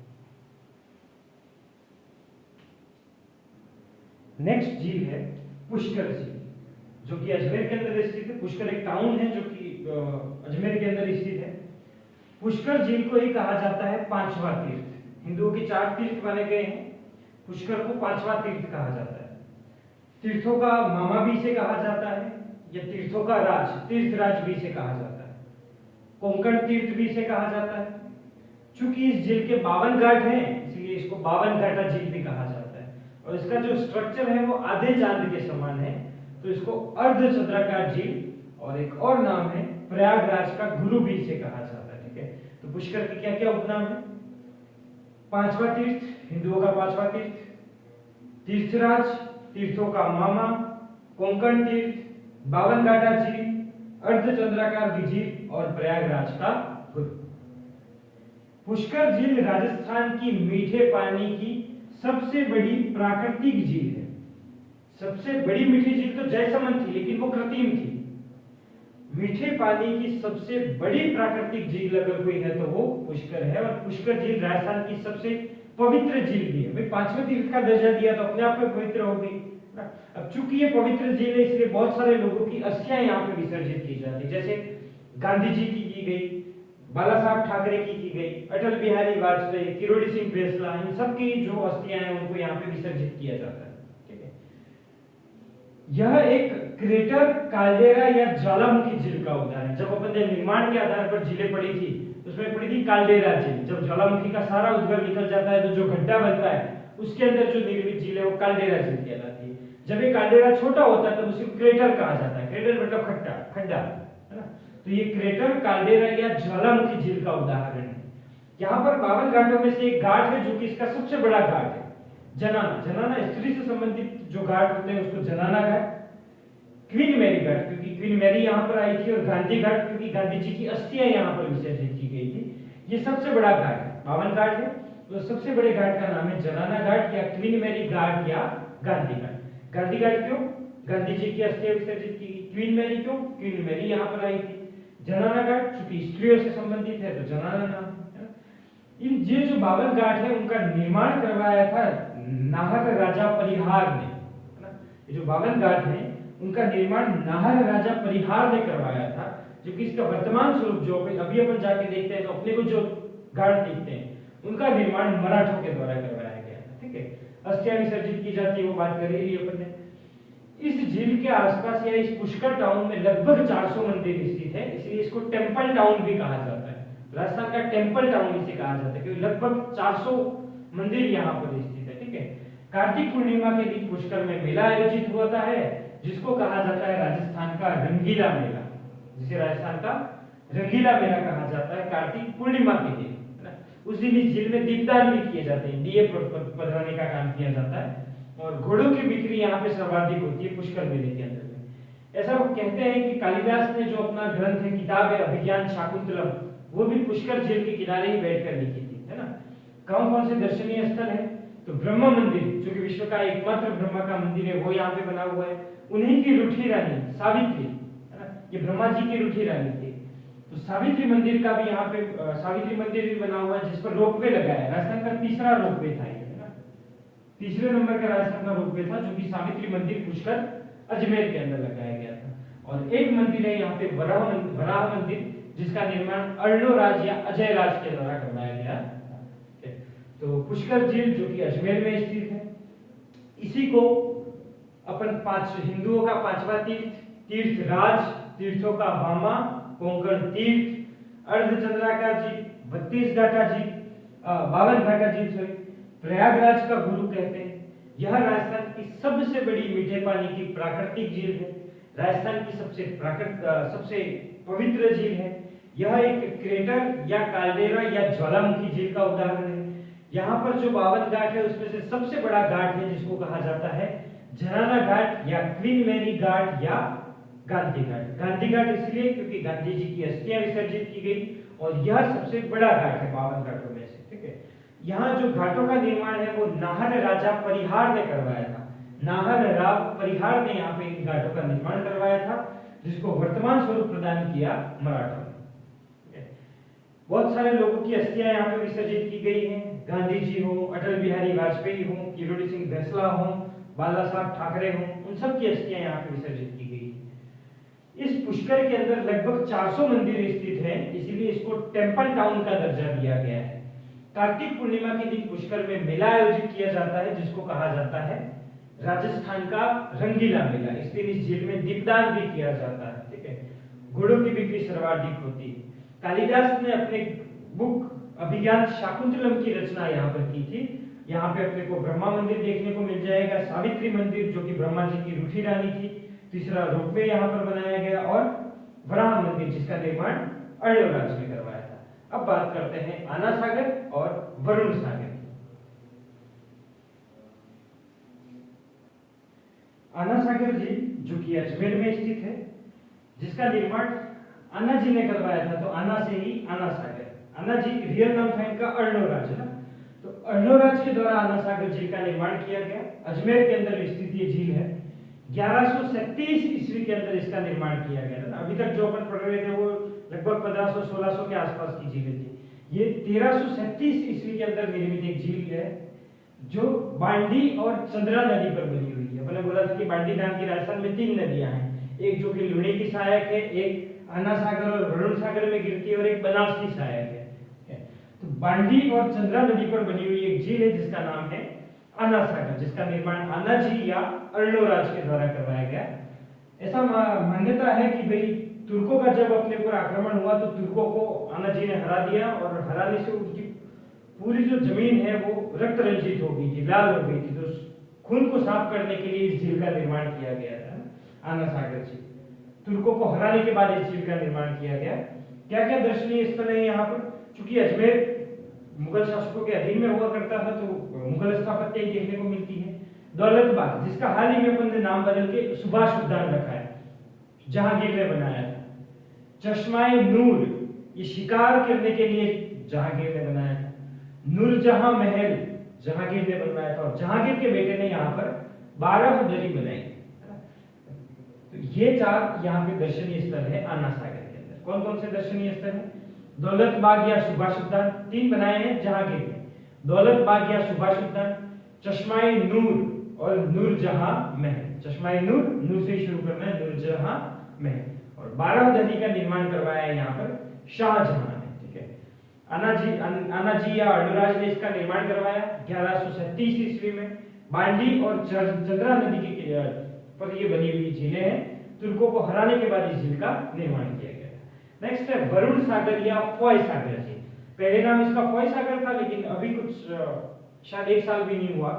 नेक्स्ट झील है पुष्कर झील जो कि अजमेर के अंदर स्थित है। पुष्कर एक टाउन है जो कि अजमेर के अंदर स्थित है। पुष्कर झील को ही कहा जाता है 5वां तीर्थ। हिंदुओं के 4 तीर्थ माने गए हैं, पुष्कर को 5वां तीर्थ कहा जाता है। तीर्थों का मामा भी इसे कहा जाता है, या तीर्थों का राज, तीर्थराज भी इसे कहा जाता है। कोंकण तीर्थ भी इसे कहा जाता है। चूंकि इस झील के 52 घाट हैं, इसलिए इसको 52 घाटा झील भी कहा जाता है। और इसका जो स्ट्रक्चर है वो आधे चांद के समान है, तो इसको अर्धचंद्राकार झील, और एक और नाम है प्रयागराज का गुरु भी इसे कहा जाता है। ठीक है, तो पुष्कर के क्या क्या उपनाम है? 5वां तीर्थ, हिंदुओं का 5वां तीर्थ, तीर्थराज, तीर्थों का मामा, कोंकण तीर्थ, 52 घाटा झील, अर्धचंद्राकार झील और प्रयागराज का गुरु। पुष्कर झील राजस्थान की मीठे पानी की सबसे बड़ी प्राकृतिक झील है। सबसे बड़ी मीठी झील तो जयसमंद थी, लेकिन वो कृत्रिम थी। मीठे पानी की सबसे बड़ी प्राकृतिक झील अगर कोई है तो वो पुष्कर है। और पुष्कर झील राजस्थान की सबसे पवित्र झील भी है। भाई 5वें तीर्थ का दर्जा दिया तो अपने आप में पवित्र हो गई। अब चूंकि ये पवित्र झील है, इसलिए बहुत सारे लोगों की अस्थियां यहाँ पे विसर्जित की जाती है। जैसे गांधी जी की गई, बाला साहब ठाकरे की गई, अटल बिहारी वाजपेयी, किरोड़ी सिंह बेसला, इन सबकी जो अस्थियां हैं उनको यहाँ पे विसर्जित किया जाता है। ठीक है, यह एक क्रेटर, काल्डेरा या ज्वालामुखी झील का उदाहरण है। जब अपन ने निर्माण के आधार पर झीलें पढ़ी थी, उसमें पढ़ी थी काल्डेरा झील। जब ज्वालामुखी का सारा उद्गम निकल जाता है तो जो गड्ढा बनता है उसके अंदर जो निर्मित झील है वो काल्डेरा झील कहलाती है। जब ये काल्डेरा छोटा होता है तब उसे क्रेटर कहा जाता है। क्रेटर मतलब खड्डा, है ना। तो ये क्रेटर, काल्डेरा या ज्वालामुखी झील का उदाहरण है। यहाँ पर 52 घाटों में से एक घाट है जो कि इसका सबसे बड़ा घाट है, जनाना। जनाना स्त्री से संबंधित जो घाट होते हैं उसको जनाना घाट, क्वीन मैरी घाट क्योंकि क्वीन मैरी यहाँ पर आई थी, और गांधी घाट क्योंकि गांधी जी की अस्थियां यहाँ पर विसर्जित की गई थी। ये सबसे बड़ा घाट है, 52 घाट है, तो सबसे बड़े घाट का नाम है जनाना घाट या क्वीन मैरी घाट या गांधी घाट। गांधी घाट क्यों? गांधी जी की अस्थियां विसर्जित की गई। क्वीन मैरी क्यों? क्वीन मैरी यहाँ पर आई थी। जनाना घाट चूंकि स्त्रियों से संबंधित है तो जनाना नाम है। इन ये जो 52 घाट है उनका निर्माण करवाया था नाहर राजा परिहार ने, है ना। ये जो 52 घाट है उनका निर्माण नाहर राजा परिहार ने करवाया था, जो कि इसका वर्तमान स्वरूप जो अभी अपन जाके देखते हैं तो अपने को जो घाट दिखते हैं उनका निर्माण मराठों के द्वारा करवाया गया था। ठीक है, अस्थियां विसर्जित की जाती है, वो बात कर ही अपन ने। इस झील के आसपास या इस पुष्कर टाउन में लगभग 400 मंदिर स्थित है, इसलिए इसको टेंपल टाउन भी कहा जाता है। राजस्थान का टेंपल टाउन इसे कहा जाता है क्योंकि लगभग 400 मंदिर यहाँ पर स्थित है। ठीक है, कार्तिक पूर्णिमा के दिन पुष्कर में मेला आयोजित होता है जिसको कहा जाता है राजस्थान का रंगीला मेला, जिसे राजस्थान का रंगीला मेला कहा जाता है कार्तिक पूर्णिमा के दिन। उस दिन इस झील में दीपदान भी किए जाते हैं, दिए पधराने का काम किया जाता है, और घोड़ों की बिक्री यहाँ पे सर्वाधिक होती है पुष्कर मेले के अंदर में। ऐसा वो कहते हैं कि कालिदास ने जो अपना ग्रंथ है, किताब है अभिज्ञान शाकुंतलम, वो भी पुष्कर झील के किनारे ही बैठकर लिखी थी, है ना। कौन कौन से दर्शनीय स्थल है? तो ब्रह्मा मंदिर जो कि विश्व का एकमात्र ब्रह्मा का मंदिर है वो यहाँ पे बना हुआ है। उन्हीं की रूठी रानी सावित्री, है ना, ये ब्रह्मा जी की रूठी रानी थी। तो सावित्री मंदिर का भी यहाँ पे सावित्री मंदिर भी बना हुआ है जिस पर रोपवे लगा है। राजस्थान का तीसरा रोपवे था ये, है ना, तीसरे नंबर का राजस्थान का रोपवे था जो कि सावित्री मंदिर पुष्कर अजमेर के अंदर लगाया गया था। और एक मंदिर है यहाँ पे वराह मंदिर, जिसका निर्माण अर्णोराज या अजय राज के द्वारा करवाया गया। तो पुष्कर झील जो कि अजमेर में स्थित है, इसी को अपन हिंदुओं का पांचवा तीर्थराज, तीर्थों का भामा, कोंकण तीर्थ, अर्धचंद्राकार झील, 32 घाटा झील, 52 घाटा झील सॉरी, प्रयागराज का गुरु कहते हैं। यह राजस्थान की सबसे बड़ी मीठे पानी की प्राकृतिक झील है, राजस्थान की सबसे पवित्र झील है। यह एक क्रेटर या काल्डेरा या ज्वालामुखी झील का उदाहरण है। यहाँ पर जो 52 घाट है उसमें से सबसे बड़ा घाट है जिसको कहा जाता है झराना घाट या क्वीन मैरी घाट या गांधी घाट। गांधी घाट इसलिए क्योंकि गांधी जी की अस्थियां विसर्जित की गई और यह सबसे बड़ा घाट है 52 घाटों में से। ठीक है, यहाँ जो घाटों का निर्माण है वो नाहर राजा परिहार ने करवाया था। नाहर राव परिहार ने यहाँ पे इन घाटों का निर्माण करवाया था, जिसको वर्तमान स्वरूप प्रदान किया मराठों ने। बहुत सारे लोगों की अस्थियां यहाँ पे विसर्जित की गई हैं। गांधी जी हो, अटल बिहारी वाजपेयी हो, किरोड़ी सिंह बैंसला हो, बाला साहब ठाकरे हो, उन सब की अस्थियां यहाँ पे विसर्जित की गई। इस पुष्कर के अंदर लगभग 400 मंदिर स्थित हैं, इसीलिए इसको टेम्पल टाउन का दर्जा दिया गया है। कार्तिक पूर्णिमा के दिन पुष्कर में मेला आयोजित किया जाता है, जिसको कहा जाता है राजस्थान का रंगीला मेला। इस दिन इस झील में दीपदान भी किया जाता है। ठीक है, घोड़ों की बिक्री सर्वाधिक होती है। कालिदास ने अपने बुक अभिज्ञान शाकुंतलम की रचना यहाँ पर की थी। यहाँ पे अपने को ब्रह्मा मंदिर देखने को मिल जाएगा, सावित्री मंदिर जो कि ब्रह्मा जी की रूठी रानी थी, तीसरा रोपवे यहाँ पर बनाया गया, और वराह मंदिर जिसका निर्माण अर्णोराज ने करवाया था। अब बात करते हैं आना सागर और वरुण सागर की। आना सागर झील जो कि अजमेर में स्थित है, जिसका निर्माण आना जी ने करवाया था, तो आना से ही आना सागर। आना जी रियल नाम था इनका अर्णोराज है ना, तो अर्णोराज के द्वारा आना सागर झील का निर्माण किया गया। अजमेर के अंदर स्थित ये झील है। 1137 ईस्वी के अंदर इसका निर्माण किया गया था। अभी तक जो अपन पढ़ रहे थे वो लगभग 1500-1600 के आसपास की झीलें थी। ये 1337 ईस्वी के अंदर निर्मित एक झील है जो बांडी और चंद्रा नदी पर बनी हुई है। मैंने बोला था कि बांडी नाम की राजस्थान में 3 नदियां हैं, एक जो कि लुणी की सहायक है, एक आना सागर और वरुण सागर में गिरती है, और एक बनास की सहायक है। तो बांडी और चंद्रा नदी पर बनी हुई एक झील है जिसका नाम है आना सागर, जिसका निर्माण आना जी या अर्णोराज के द्वारा करवाया गया। ऐसा मान्यता है कि भाई तुर्कों का जब अपने पर आक्रमण हुआ तो तुर्कों को आना जी ने हरा दिया, और हराने से उनकी पूरी जो जमीन है वो रक्त रंजित हो गई थी, लाल हो गई थी। तो खून को साफ करने के लिए इस झील का निर्माण किया गया था, आना सागर झील। तुर्कों को हराने के बाद इस झील का निर्माण किया गया। क्या क्या दर्शनीय स्थल है यहाँ पर? चूंकि अजमेर मुगल शासकों के अधीन में हुआ करता था, तो मुगल स्थापत्य ही देखने को मिलती है। दौलत बाग, जिसका हाल ही में अपन ने नाम बदल के सुभाष उद्यान रखा है, जहांगीर ने बनाया था। चश्माए नूर, ये शिकार करने के लिए जहांगीर ने बनाया था। नूरजहां महल जहांगीर ने बनवाया था, और जहांगीर के बेटे ने यहाँ पर 12 दरी बनाई। तो ये 4 यहाँ पे दर्शनीय स्थल है आना सागर के अंदर। कौन कौन से दर्शनीय स्थल है? दौलत बाग या सुभाष उद्यान 3 बनाए हैं जहांगीर ने, दौलत बाग या सुभाष उद्यान, चश्माए नूर और नूरजहां महल। चश्माए नूर, नूर से ही शुरू करना है, नूरजहां महल, और 12 दरी का निर्माण करवाया है यहाँ पर शाहजहां ने। ठीक है, आना जी या अर्णोराज ने इसका निर्माण करवाया 1137 ईस्वी में। बांडी और चंद्रा नदी के पर ये बनी हुई झीलें हैं। तुर्कों को हराने के बाद इस झील का निर्माण किया गया। नेक्स्ट है वरुण सागर या फॉय सागर झील। पहले नाम इसका फॉय सागर था, लेकिन अभी कुछ शायद 1 साल भी नहीं हुआ,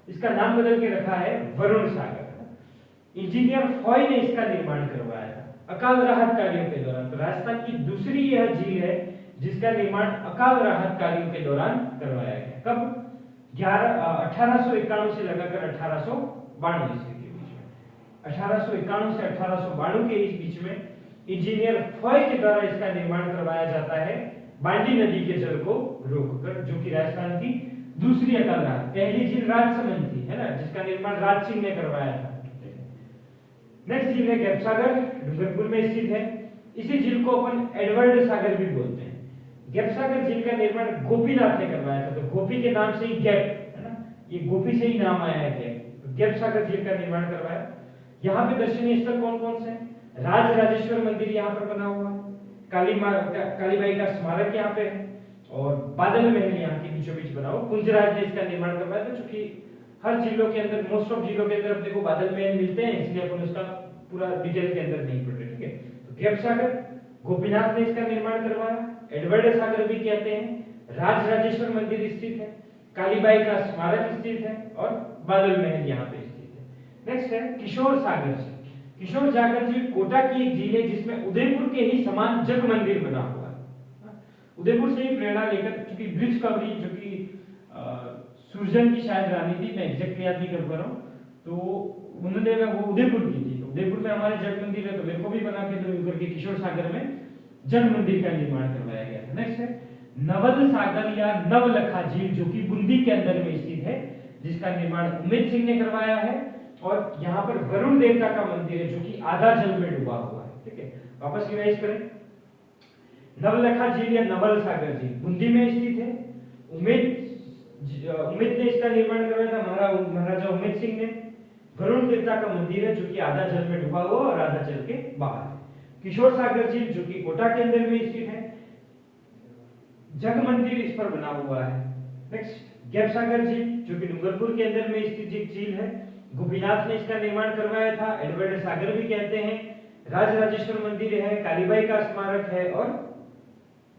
इसका नाम बदल के रखा है वरुण सागर। इंजीनियर फॉय ने इसका निर्माण करवाया था अकाल राहत कार्यों के दौरान। तो राजस्थान की दूसरी यह झील है जिसका निर्माण अकाल राहत कार्यों के दौरान करवाया गया। कब? 1891 से लगाकर 1892 ईस्वी के बीच में। 1891 से 1892 के बीच में इंजीनियर फॉय के द्वारा इसका निर्माण करवाया जाता है, बांडी नदी के जल को रोककर, जो कि राजस्थान की दूसरी अकाल राहत। पहली झील राजसमंद थी, है ना, जिसका निर्माण राज सिंह ने करवाया था। नेक्स्ट झील है गैप सागर, डूंगरपुर में स्थित है। इसी झील को अपन एडवर्ड सागर भी बोलते हैं। गैप सागर झील का निर्माण गोपीनाथ ने करवाया था, तो गोपी के नाम से ही गैप, है ना, ये गोपी से ही नाम आया है गैप। तो गैप सागर झील का निर्माण करवाया। यहाँ पे दर्शनीय स्थल कौन कौन से हैं? राज राजेश्वर मंदिर यहाँ पर बना हुआ है, कालीबाई का स्मारक यहाँ पे है, और बादल महल यहाँ के बीचों बीच बना हुआ। कुंजराज ने इसका निर्माण करवाया था, क्योंकि हर जिलों के अंदर, मोस्ट ऑफ जिलों के अंदर देखो बादल महल मिलते हैं, इसलिए अपन उसका पूरा डिटेल के अंदर नहीं पढ़ रहे, ठीक है। तो गेप सागर गोपीनाथ ने इसका निर्माण करवाया, एडवर्ड सागर भी कहते हैं। राज राजेश्वर मंदिर स्थित है, कालीबाई का स्मारक स्थित है, और बादल महल यहाँ पे स्थित है। नेक्स्ट है किशोर सागर झील। किशोर सागर झील कोटा की एक झील है जिसमें उदयपुर के ही समान जग मंदिर बना हुआ है। उदयपुर से ही प्रेरणा लेकर, क्योंकि ब्रिज कवरी जो कि सुरजन की शायद रानी थी, मैं एग्जैक्ट याद नहीं कर पा रहा हूँ, तो उन्होंने वो उदयपुर की थी, तो उदयपुर में हमारे जग मंदिर है, तो मेरे को भी बना के दो करके किशोर सागर में जग मंदिर का निर्माण करवाया गया था। नेक्स्ट है नवल सागर या नवलखा झील, जो कि बूंदी के अंदर में स्थित है, जिसका निर्माण उमेद सिंह ने करवाया है, और यहाँ पर वरुण देवता का मंदिर है जो कि आधा जल में डूबा हुआ है, ठीक है। वापस रिवाइज करें, नवलखा झील या नवल सागर झील बूंदी में स्थित है, उमेद ने इसका निर्माण करवाया था, महाराजा उमेद सिंह ने। वरुण देवता का मंदिर है जो कि आधा जल में डूबा हुआ और आधा जल के बाहर है। किशोर सागर झील जो कि कोटा के अंदर में स्थित है, जग मंदिर इस पर बना हुआ है। नेक्स्ट गैप सागर झील जो कि डूंगरपुर के अंदर में स्थित एक झील है, गोपीनाथ ने इसका निर्माण करवाया था, एडवर्ड सागर भी कहते हैं। राज राजेश्वर मंदिर है, कालीबाई का स्मारक है, और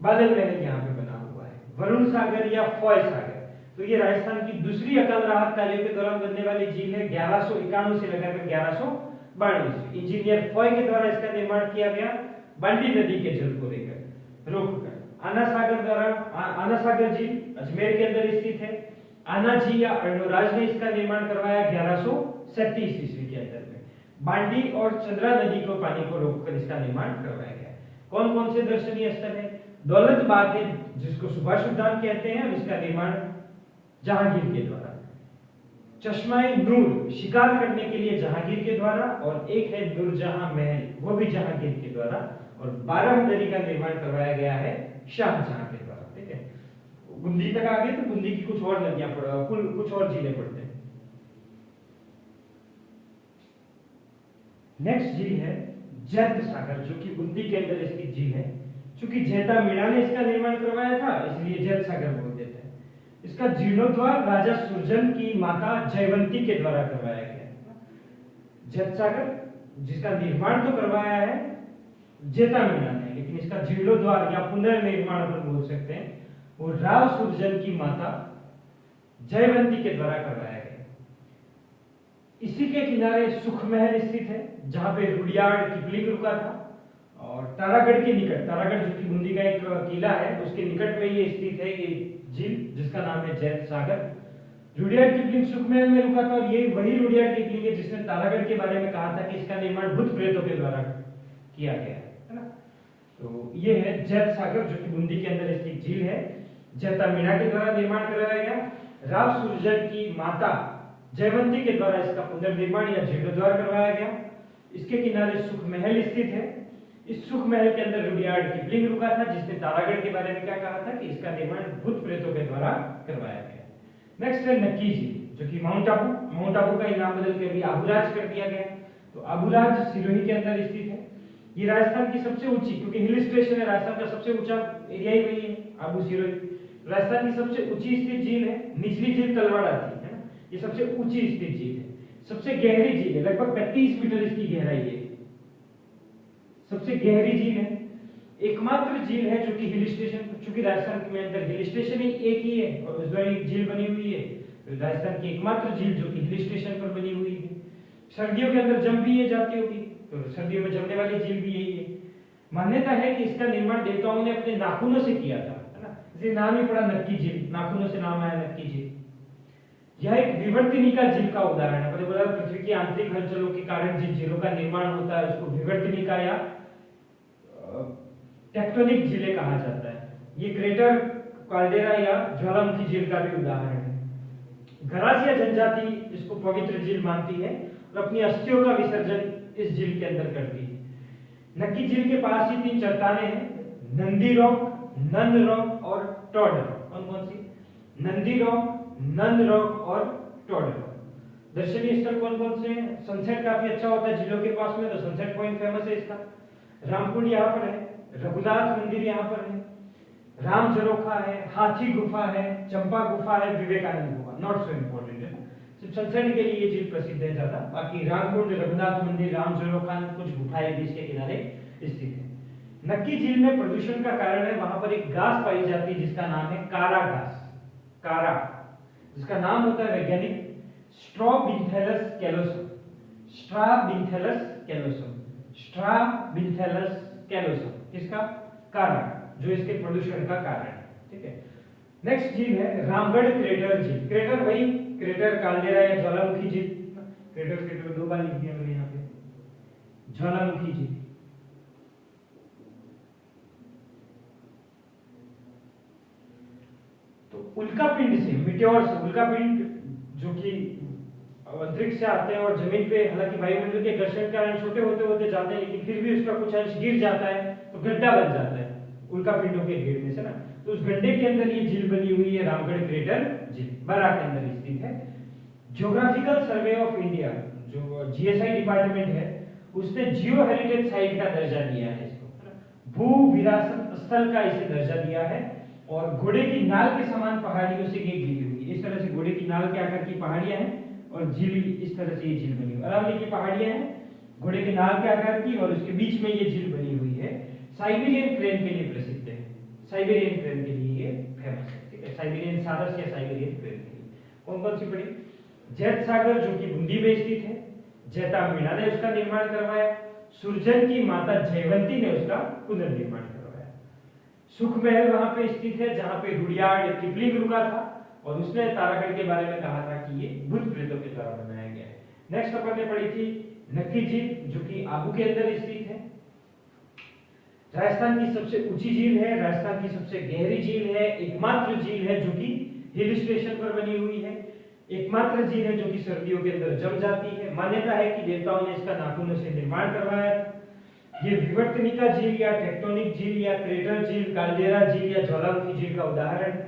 बादल महल यहाँ पे बना हुआ है। वरुण सागर या फॉय सागर, तो ये राजस्थान की दूसरी अकाल राहत कार्यों के दौरान बनने वाली झील है, 1191 से लेकर 1192 इंजीनियर फॉय के द्वारा इसका निर्माण किया गया, बांडी नदी के जल को लेकर रोककर। आना सागर झील अजमेर के अंदर स्थित है, आना जी या अर्णोराज ने इसका निर्माण करवाया 1137 ईस्वी के अंदर में। बांडी और चंद्रा नदी को पानी को रोककर इसका निर्माण करवाया गया। कौन कौन से दर्शनीय स्थल है? दौलत बाग है जिसको सुभाष उद्यान कहते हैं, और इसका निर्माण जहांगीर के द्वारा। चश्माए नूर शिकार करने के लिए जहांगीर के द्वारा, और एक है नूरजहां महल, वो भी जहांगीर के द्वारा, और 12 दरी का निर्माण करवाया गया है शाहजहां के द्वारा, ठीक है। बूंदी तक आ गए तो बूंदी की कुछ और नदियां कुछ और झीलें पड़ते हैं। नेक्स्ट झील है जैत सागर जो कि बूंदी के अंदर स्थित झील है। चूंकि जैता मीणा ने इसका निर्माण करवाया था इसलिए जैत सागर बोल देते हैं। इसका जीर्णोद्वार राजा सुरजन की माता जयवंती के द्वारा करवाया गया। जैत सागर जिसका निर्माण तो करवाया है जैता मीणा ने, लेकिन इसका जीर्णोद्वार या पुनर्निर्माण अपन बोल सकते हैं वो राव सुरजन की माता जयवंती के द्वारा करवाया गया। इसी के किनारे सुखमहल स्थित है जहां पे रुडियार्ड किपलिंग रुका था, और तारागढ़ के निकट, तारागढ़ जो कि बूंदी का एक किला है उसके निकट में ये स्थित है ये झील जिसका नाम है जैत सागर। रुडियार्ड किपलिंग सुखमहल में रुका था, और ये वही रुडियार्ड किपलिंग है जिसने तारागढ़ के बारे में कहा था कि इसका निर्माण भूत प्रेतों के द्वारा किया गया है ना। तो ये है जैत सागर जो कि बूंदी के अंदर स्थित झील है, जैता मीणा के द्वारा निर्माण करवाया गया। राव सुरजन की माता जयवंती के द्वारा इसका पुनर्निर्माण या जीर्णोद्वार करवाया गया। इसके किनारे सुखमहल स्थित है। इस सुखमहल के अंदर रुडियार्ड किपलिंग रुका था जिसने तारागढ़ के बारे में क्या कहा था कि इसका निर्माण भूत प्रेतों के द्वारा करवाया गया। नेक्स्ट है नक्की झील जो कि माउंट आबू का ही नाम बदल के अभी आबूराज कर दिया गया। तो आबूराज सिरोही के अंदर स्थित है। ये राजस्थान की सबसे ऊंची, क्योंकि हिल स्टेशन है, राजस्थान का सबसे ऊंचा एरिया ही वही है आबू सिरोही। राजस्थान की सबसे ऊंची स्थित झील है। निचली झील तलवाड़ा थी, है ना। ये सबसे ऊंची स्थित झील है, सबसे गहरी झील है, लगभग 35 मीटर इसकी गहराई है, सबसे गहरी झील है। एकमात्र झील है जो कि हिल स्टेशन, चूंकि राजस्थान में अंदर हिल स्टेशन ही एक ही है और उस द्वारा एक झील बनी हुई है, तो राजस्थान की एकमात्र झील जो कि हिल स्टेशन पर बनी हुई है। सर्दियों के अंदर जम भी ये जाती होगी, तो सर्दियों में जमने वाली झील भी यही है। मान्यता है कि इसका निर्माण देवताओं ने अपने नाखूनों से किया था, है ना, इसलिए नाम ही पड़ा नक्की झील, नाखूनों से नाम आया नक्की झील। यह एक विवर्तनिका झील का उदाहरण है। बोला पृथ्वी की आंतरिक हलचलों के कारण जिन झीलों का निर्माण होता है उसको विवर्तनिका या टेक्टोनिक झीलें कहा जाता है। ये क्रेटर, काल्डेरा या ज्वालामुखी झील का भी उदाहरण है। गरासिया जनजाति इसको पवित्र झील मानती है और अपनी अस्थियों का विसर्जन इस झील के अंदर करती है। नक्की झील के पास ही 3 चट्टानें हैं, नंदी रॉक, नंद रॉक और टॉड रॉक। कौन कौन सी? नंदी रॉक, नंद रॉक और टॉड रॉक। दर्शनीय स्थल कौन कौन से हैं? सनसेट काफी अच्छा होता है झीलों के पास में, तो सनसेट पॉइंट फेमस है इसका। रामकुंड यहाँ पर है, रघुनाथ मंदिर यहाँ पर है, राम झरोखा है, हाथी गुफा है, चंपा गुफा है, विवेकानंद गुफा। नॉट सो इम्पोर्टेंट है, सिर्फ सनसेट के लिए ये झील प्रसिद्ध है ज्यादा। बाकी रामकुंड, रघुनाथ मंदिर, राम झरोखा, कुछ गुफाएं भी इसके किनारे स्थित है। नक्की झील में प्रदूषण का कारण है वहां पर एक घास पाई जाती है जिसका नाम है कारा घास, कारा, जिसका नाम होता है वैज्ञानिक स्ट्रोबिन्थेलस कैलोसम, स्ट्राबिन्थेलस कैलोसम, स्ट्राबिन्थेलस कैलोसम, किसका? कारा, जो इसके प्रदूषण का कारण है। ठीक है। नेक्स्ट झील है रामगढ़ क्रेटर झील। क्रेटर वही क्रेटर काल्डेरा या ज्वालामुखी झील, क्रेटर दो बार लिख दिया मैंने यहाँ पे, ज्वालामुखी झील। तो उल्कापिंड से, मिट्योर से, उल्कापिंड जो कि अंतरिक्ष से आते हैं और जमीन पे, हालांकि वायुमंडल के घर्षण के कारण छोटे होते होते जाते हैं, लेकिन फिर भी उसका कुछ अंश गिर जाता है तो गड्ढा बन जाता है उल्कापिंडों के गिरने से ना। तो उस गड्ढे के अंदर ये झील बनी हुई है, रामगढ़ क्रेटर झील, बराक के अंदर स्थित है। ज्योग्राफिकल सर्वे ऑफ इंडिया, जो जीएसआई डिपार्टमेंट है, उसने जियो हेरिटेज साइट का दर्जा दिया है इसको, भू विरासत स्थल का इसे दर्जा दिया है। और घोड़े की नाल के समान पहाड़ियों से ये घिरी हुई है। इस तरह से घोड़े की नाल के आकार की पहाड़ियां हैं और झील इस तरह से ये झील बनी हुई है। अरावली की पहाड़ियां हैं घोड़े के नाल के आकार की और उसके बीच में ये झील बनी हुई है। साइबेरियन क्रेन के लिए प्रसिद्ध है, साइबेरियन क्रेन के लिए ये फेमस है। ठीक है, साइबेरियन सारस या साइबेरियन क्रेन के लिए कौन कौन सी पड़ी? जैत सागर जो कि बूंदी में स्थित है, जैता मीणा ने उसका निर्माण करवाया, सुरजन की माता जयवंती ने उसका पुनर्निर्माण करवाया। सुख महल वहां पे स्थित है जहां पे रुडियार्ड किपलिंग रुका था और उसने तारागढ़ के बारे में कहा था कि ये भूत प्रेतों के द्वारा बनाया गया है। नेक्स्ट अपन ने पढ़ी थी नक्की झील जो कि आबू के अंदर स्थित है। राजस्थान की सबसे ऊंची झील है, राजस्थान की सबसे गहरी झील है, एकमात्र झील है जो कि हिल स्टेशन पर बनी हुई है, एकमात्र झील है जो कि सर्दियों के अंदर जम जाती है। मान्यता है कि देवताओं ने इसका नाखूनों से निर्माण करवाया था। ये विवर्तनिका झील या टेक्टोनिक झील या क्रेटर झील, काल्डेरा झील या ज्वालामुखी झील का उदाहरण है।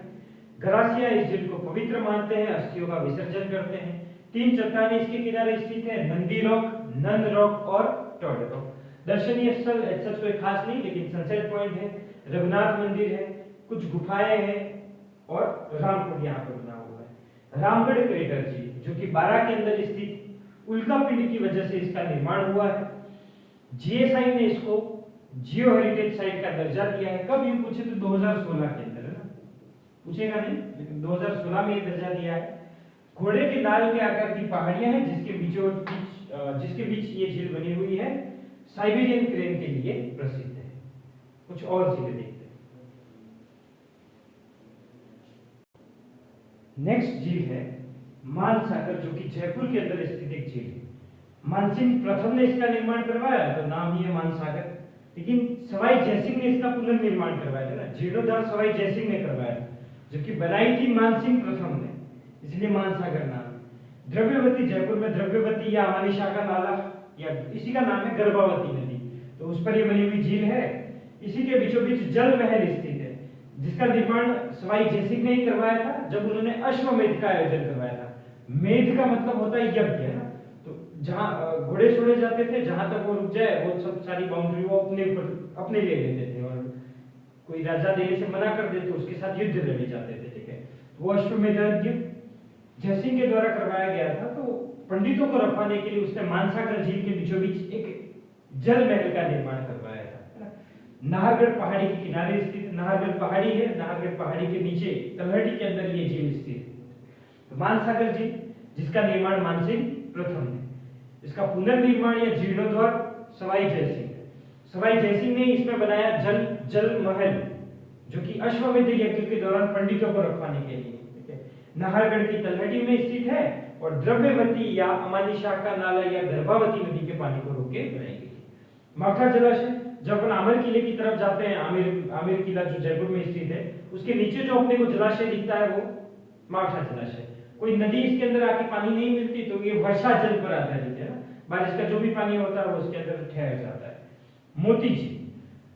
गरासिया इस झील को पवित्र मानते हैं, अस्थियों का विसर्जन करते हैं। 3 चट्टानें इसके किनारे स्थित है, नंदी रॉक, नंद रॉक और टॉड रॉक। दर्शनीय स्थल ऐसा कोई खास नहीं, लेकिन सनसेट पॉइंट है, रघुनाथ मंदिर है, कुछ गुफाएं हैं और रामकुंड यहाँ पर बना हुआ है। रामगढ़ क्रेटर झील जो कि बारां के अंदर स्थित उल्कापिंड की वजह से इसका निर्माण हुआ है। जीएसआई ने इसको जियो हेरिटेज साइट का दर्जा दिया है। कब ये पूछे तो 2016 के अंदर है ना, पूछेगा नहीं, लेकिन 2016 में ये दर्जा दिया है। घोड़े के नाल के आकार की पहाड़ियां हैं जिसके बीच ये झील बनी हुई है। साइबेरियन क्रेन के लिए प्रसिद्ध है। कुछ और झीलें देखते हैं। नेक्स्ट झील है मानसागर जो कि जयपुर के अंदर स्थित एक झील है। मानसिंह प्रथम ने इसका निर्माण करवाया तो नाम ही है मानसागर, लेकिन सवाई जयसिंह ने इसका पुनर्निर्माण करवाया था। जीर्णोद्धार सवाई जयसिंह ने करवाया जबकि बनाई थी मानसिंह प्रथम ने, इसलिए मानसागर नाम। द्रव्यवती, जयपुर में द्रव्यवती या अमानिशा का नाला या इसी का नाम है गर्भावती नदी, तो उस पर ये बनी हुई झील है। इसी के बीचों बीच जल महल स्थित है जिसका निर्माण सवाई जयसिंह ने ही करवाया था जब उन्होंने अश्वमेध का आयोजन करवाया था। मेध का मतलब होता है यज्ञ है ना, तो जहाँ घोड़े छोड़े जाते थे, जहां तक वो रुक जाए वो सब सारी बाउंड्री वो अपने ले लेते थे और कोई राजा देने से मना कर दे तो उसके साथ युद्ध लड़े जाते थे। ठीक है, वो अश्वमेध यज्ञ जयसिंह के द्वारा करवाया गया था। तो पंडितों को रखवाने के लिए उसने मानसागर झील के बीचों बीच एक जल महल का निर्माण करवाया था। नाहरगढ़ पहाड़ी के किनारे स्थित नाहरगढ़ पहाड़ी है, नाहरगढ़ पहाड़ी के नीचे तलहटी के अंदर ये झील स्थित है। मानसागर झील जिसका निर्माण मानसिंह प्रथम ने, इसका पुनर्निर्माण या जीर्णोद्धार सवाई जयसिंह। सवाई जयसिंह ने इसमें बनाया जल महल जो कि अश्वमेध यज्ञ के दौरान पंडितों को रखवाने के लिए। ठीक है, नाहरगढ़ की तलहटी में स्थित है और द्रव्यवती या अमानिशा का नाला या गर्भावती नदी के पानी को रोक के बनाई गई। माखा जलाशय, जब अपन आमेर किले की तरफ जाते हैं, आमेर किला जो जयपुर में स्थित है, उसके नीचे जो अपने को जलाशय दिखता है वो माखा जलाशय। कोई नदी इसके अंदर आके पानी नहीं मिलती तो ये वर्षा जल पर आधारित है ना, बारिश का जो भी पानी होता है वो उसके अंदर ठहर जाता है। मोती झील,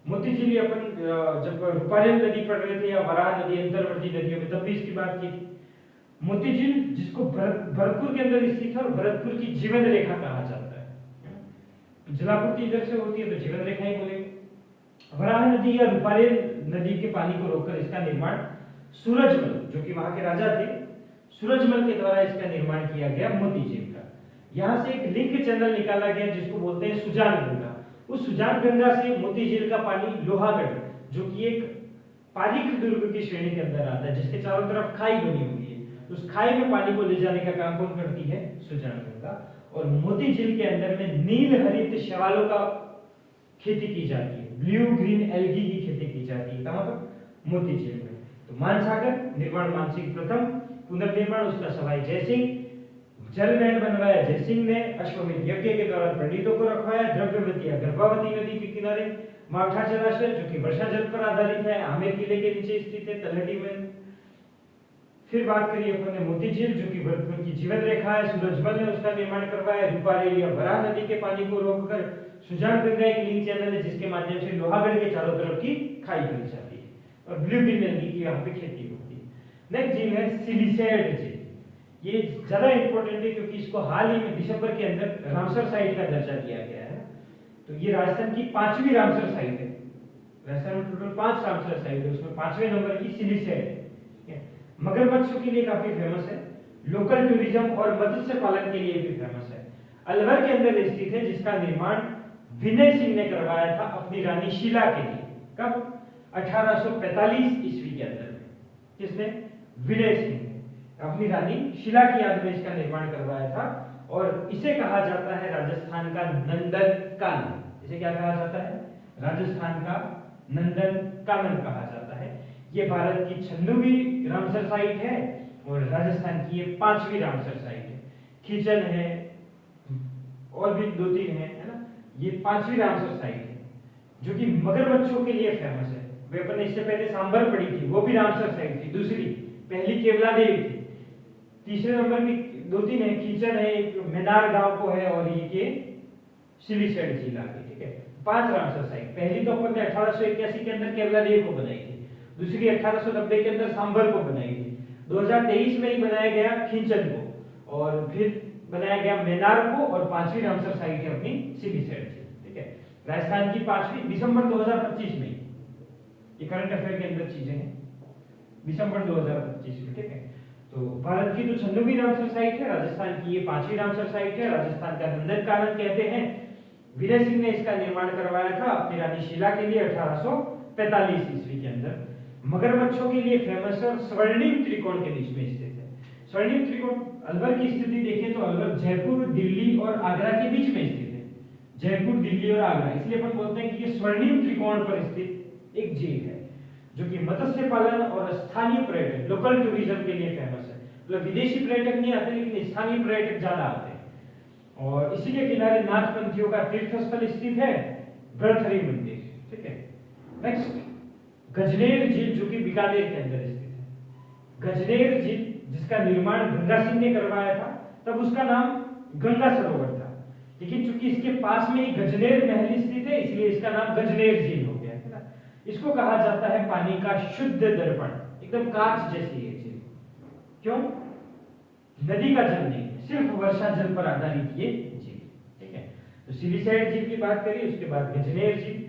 मोती झील अपन जब रूपारेल नदी पढ़ रहे थे या वराह नदी अंतर्वर्ती नदियों में तब भी इसकी बात की थी। मोती झील जिसको भरतपुर के अंदर स्थित है और भरतपुर की जीवन रेखा कहा जाता है। जलापूर्ति इधर से होती है तो जीवन रेखा ही बोलेंगे। वराह नदी या रूपारेल नदी के पानी को रोककर इसका निर्माण सूरजमल, जो कि वहां के राजा थे, सूरजमल के द्वारा इसका निर्माण किया गया मोती झील का। यहाँ से एक लिंक चैनल निकाला गया जिसको बोलते हैं सुजान गंगा। उस सुजान गंगा से मोती झील का पानी लोहागढ़, जो कि एक पारीख दुर्ग की श्रेणी के अंदर आता है, जिसके चारों तरफ खाई बनी हुई है, उस खाई में पानी को ले जाने का काम कौन करती है? सुजान गंगा। और मोती झील के अंदर में नील हरित शैवालों का खेती की जाती है, ब्लू ग्रीन एल्गी की खेती की जाती है, मतलब मोती झील में। तो मानसागर निर्माण मानसिंह प्रथम, पुनर्निर्माण उसका सवाई जयसिंह, जल महल बनवाया जयसिंह ने, अश्वमेध यज्ञ के दौरान पंडितों को रखवाया, द्रव्यवती या गर्भावती नदी के किनारे मावठा जलाशय, जो कि वर्षा जल पर आधारित है, आमेर किले के नीचे स्थित है, तलहटी में। फिर बात करिए अपन ने मोती झील, जो कि भरतपुर की जीवन रेखा है, सूरजमल ने उसका निर्माण करवाया। रूपारेल या वराह नदी के पानी को रोककर सुजान गंगा एक लिंक चैनल है जिसके माध्यम से लोहागढ़ के चारों तरफ की खाई बन जाती है और ब्लू ग्रीन नदी की यहाँ पे खेती होती है। नेक्स्ट झील है सिलिसेट झील। ये ज्यादा इंपॉर्टेंट है क्योंकि इसको हाल ही में दिसंबर के अंदर रामसर साइट का दर्जा दिया गया है। तो ये राजस्थान की 5वीं रामसर साइट है। राजस्थान में टोटल 5 रामसर साइट है, उसमें 5वें नंबर की सिलिसेट है। मगरमच्छों के लिए काफी फेमस है, लोकल टूरिज्म और मत्स्य पालन के लिए भी फेमस है। अलवर के अंदर स्थित है, जिसका निर्माण विनय सिंह ने करवाया था अपनी रानी शीला के लिए। कब? 1845 ईस्वी के अंदर में। किसने? विनय सिंह ने अपनी रानी शीला की याद में इसका निर्माण करवाया था। और इसे कहा जाता है राजस्थान का नंदन कानन। इसे क्या कहा जाता है? राजस्थान का नंदन कानन कहा जाता है। ये भारत की 96वीं रामसर साइट है और राजस्थान की ये 5वीं रामसर साइट है। खींचन है और भी 2-3 है ना। ये 5वीं रामसर साइट है जो कि मगरमच्छों के लिए फेमस है। वे अपन ने इससे पहले सांबर पड़ी थी, वो भी रामसर साइट थी, दूसरी। पहली केवला देवी थी। तीसरे नंबर की 2-3 है, खींचन है, एक मेनार गांव को है और ये सिलिसेट झील आ गई। ठीक है, 5 रामसर साइट। पहली तो अपन ने 1881 के अंदर केवला देवी को बनाई थी, दूसरी 1890 के अंदर सांबर को बनाई थी, 2023 में ही बनाया गया खींचन को, और फिर बनाया गया मेनार को, और 5वीं रामसर साइट है अपनी सिलिसेट झील। ठीक है, राजस्थान की 5वीं, दिसंबर 2025 में। ये करंट अफेयर के अंदर चीजें हैं, दिसंबर 2025 में। ठीक है, तो भारत की तो 96वीं रामसर साइट है, राजस्थान की ये 5वीं रामसर साइट है। राजस्थान का नंदन कानन कहते हैं। विनय सिंह ने इसका निर्माण करवाया था अपनी रानी शीला के लिए 1845 ईस्वी के अंदर। मगरमच्छों के लिए फेमस है और स्वर्णिम त्रिकोण के बीच में स्थित है। स्वर्णिम त्रिकोण, अलवर की स्थिति देखें तो अलवर जयपुर, दिल्ली और आगरा के बीच में स्थित है। जयपुर, दिल्ली और आगरा, इसलिए अपन बोलते हैं कि ये स्वर्णिम त्रिकोण पर स्थित एक झील है जो कि मत्स्य पालन और स्थानीय पर्यटन, लोकल टूरिज्म के लिए फेमस है। मतलब विदेशी पर्यटक नहीं आते लेकिन स्थानीय पर्यटक ज्यादा आते हैं। और इसी के किनारे नाथपंथियों का तीर्थ स्थल स्थित है, भरथरी मंदिर। ठीक है, नेक्स्ट गजनेर झील, जो कि बीकानेर के अंदर स्थित है। गजनेर झील जिसका निर्माण गंगा सिंह ने करवाया था, तब उसका नाम गंगा सरोवर था, लेकिन चूंकि इसके पास में ही गजनेर महल स्थित है इसलिए इसका नाम गजनेर झील हो गया है ना। इसको कहा जाता है पानी का शुद्ध दर्पण, एकदम कांच जैसी है झील। क्यों? नदी का जल नहीं, सिर्फ वर्षा जल पर आधारित ये झील। ठीक है, तो सिलिसेट झील की बात करिए, उसके बाद गजनेर झील।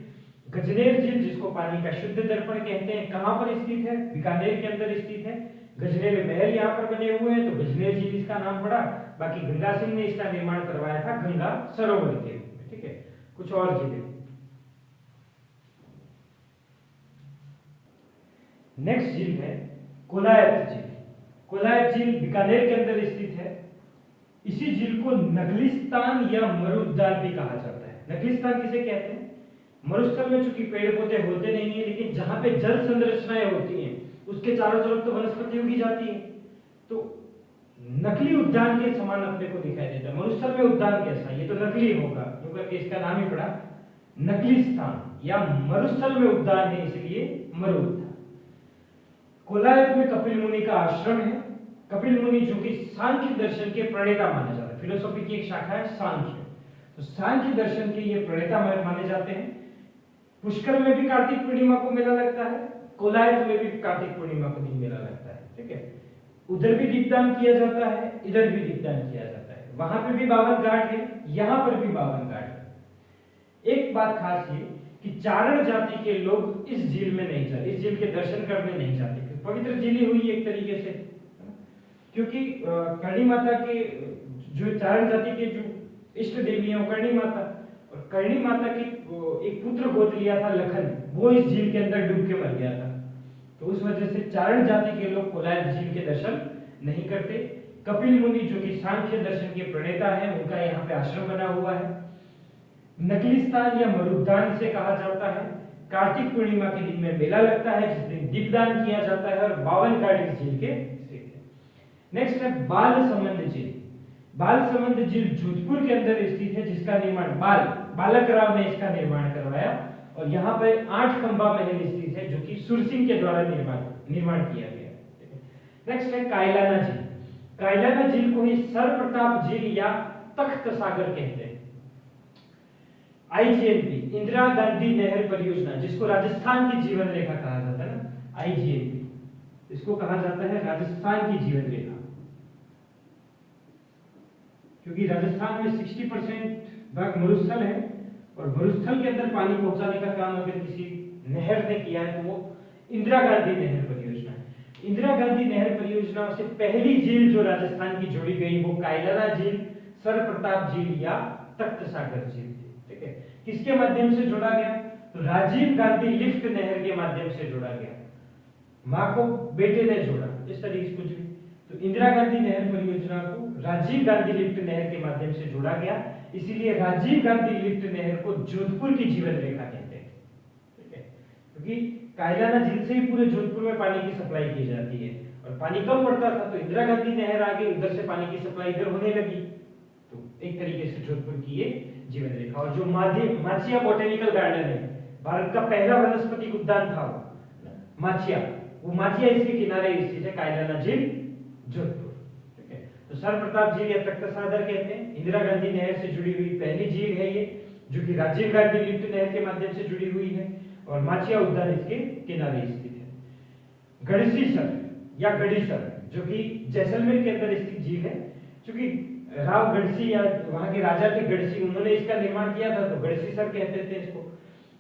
गजनेर झील जिसको पानी का शुद्ध दर्पण कहते हैं, कहां पर स्थित है? बीकानेर के अंदर स्थित है। गजनेर महल यहाँ पर बने हुए हैं तो गजनेर झील इसका नाम पड़ा। बाकी गंगा सिंह ने इसका निर्माण करवाया था गंगा सरोवर के रूप में। ठीक है, कुछ और झीलें। नेक्स्ट झील है कोलायत झील। कोलायत झील बीकानेर के अंदर स्थित है। इसी झील को नगलिस्तान या मरुद्यान भी कहा जाता है। नगलिस्तान किसे कहते हैं? मरुस्थल में चूंकि पेड़ पौधे होते नहीं है, लेकिन जहां पे जल संरचनाएं होती हैं उसके चारों तरफ तो वनस्पति उगी जाती है, तो नकली उद्यान के समान अपने को दिखाई देता है। मरुस्थल में उद्यान कैसा? ये तो नकली होगा क्योंकि इसका नाम ही पड़ा नकलिस्तान या मरुस्थल में उद्यान है, इसलिए मरुद्यान। कोलायत में कपिल मुनि का आश्रम है। कपिल मुनि जो कि सांख्य दर्शन के प्रणेता माने जाते हैं, फिलोसॉफी की एक शाखा है सांख्य, तो सांख्य दर्शन के ये प्रणेता माने जाते हैं। पुष्कर में भी कार्तिक पूर्णिमा को मेला लगता है, कोलायत में भी कार्तिक पूर्णिमा को दिन मेला लगता है। ठीक है, उधर भी दीपदान किया जाता है, इधर भी दीपदान किया जाता है। वहां पे भी 52 घाट है, यहां पर भी 52 घाट है। एक बात खास ये कि चारण जाति के लोग इस झील में नहीं जाते, इस झील के दर्शन करने नहीं जाते। पवित्र झील ही हुई एक तरीके से, क्योंकि करणी माता के जो चारण जाति के जो इष्ट देवी है वो करणी माता, और करणी माता की एक पुत्र गोद लिया था लखन, वो इस झील के अंदर डूब के मर गया था। तो उस वजह से चारण जाति के लोग कोलायत झील के दर्शन नहीं करते। कपिल मुनि जो कि सांख्य दर्शन के प्रणेता हैं, उनका यहाँ पे आश्रम बना हुआ है। नकलिस्तान या मरुदान से कहा जाता है। कार्तिक पूर्णिमा के दिन में मेला लगता है, जिस दिन दीपदान किया जाता है, और 52 घाट इस झील के स्थित है। नेक्स्ट है बालसमंद झील। बालसमंद झील जोधपुर के अंदर स्थित है, जिसका निर्माण बालक राव ने इसका निर्माण करवाया, और यहाँ पर 8 खंबा महल स्थित है, जो कि सुरसिंह के द्वारा निर्माण किया गया। नेक्स्ट है कायलाना झील। कायलाना झील को ही सर प्रताप झील या तख्त सागर कहते हैं। आईजीएनपी, इंदिरा गांधी नहर परियोजना, जिसको राजस्थान की जीवन रेखा कहा जाता है ना, आईजीएनपी, इसको कहा जाता है राजस्थान की जीवन रेखा, क्योंकि राजस्थान में 60% भाग मरुस्थल है, और मरुस्थल के अंदर पानी पहुंचाने का काम अगर किसी नहर ने किया है तो वो इंदिरा गांधी नहर परियोजना है। इंदिरा गांधी नहर परियोजना से पहली झील जो राजस्थान की जोड़ी गई वो कायलाना झील, सर प्रताप झील या तख्त सागर झील थी। ठीक है, किसके माध्यम से जोड़ा गया? तो राजीव गांधी लिफ्ट नहर के माध्यम से जोड़ा गया। मां को बेटे ने जोड़ा, इस तरीके से कुछ भी। तो इंदिरा गांधी नहर परियोजना को राजीव गांधी लिफ्ट नहर के माध्यम से जोड़ा गया, इसीलिए राजीव गांधी लिफ्ट नहर को जोधपुर की जीवन रेखा कहते हैं। ठीक है, क्योंकि कायलाना झील से ही पूरे जोधपुर में पानी की सप्लाई की जाती है, और पानी कम पड़ता था तो इंदिरा गांधी नहर आ गई, उधर से पानी की सप्लाई इधर होने लगी। तो एक तरीके से जोधपुर की ये जीवन रेखा। और जो माचिया बोटेनिकल गार्डन है, भारत का पहला वनस्पति उद्यान था माचिया, वो माचिया इसके किनारे स्थित है, कायलाना झील जोधपुर। ठीक है, तो सर प्रताप झील या तख्त सागर कहते हैं। इंदिरा गांधी नहर से जुड़ी हुई पहली झील है ये, जो कि राजीव गांधी लिफ्ट नहर के माध्यम से जुड़ी हुई है, और माचिया उद्यान इसके किनारे स्थित है। गढ़सीसर या गढ़ीसर, जो कि जैसलमेर के अंदर स्थित झील है, क्योंकि राव गढ़सी या वहां के राजा थे गढ़सी, उन्होंने इसका निर्माण किया था, तो गढ़सीसर कहते थे इसको।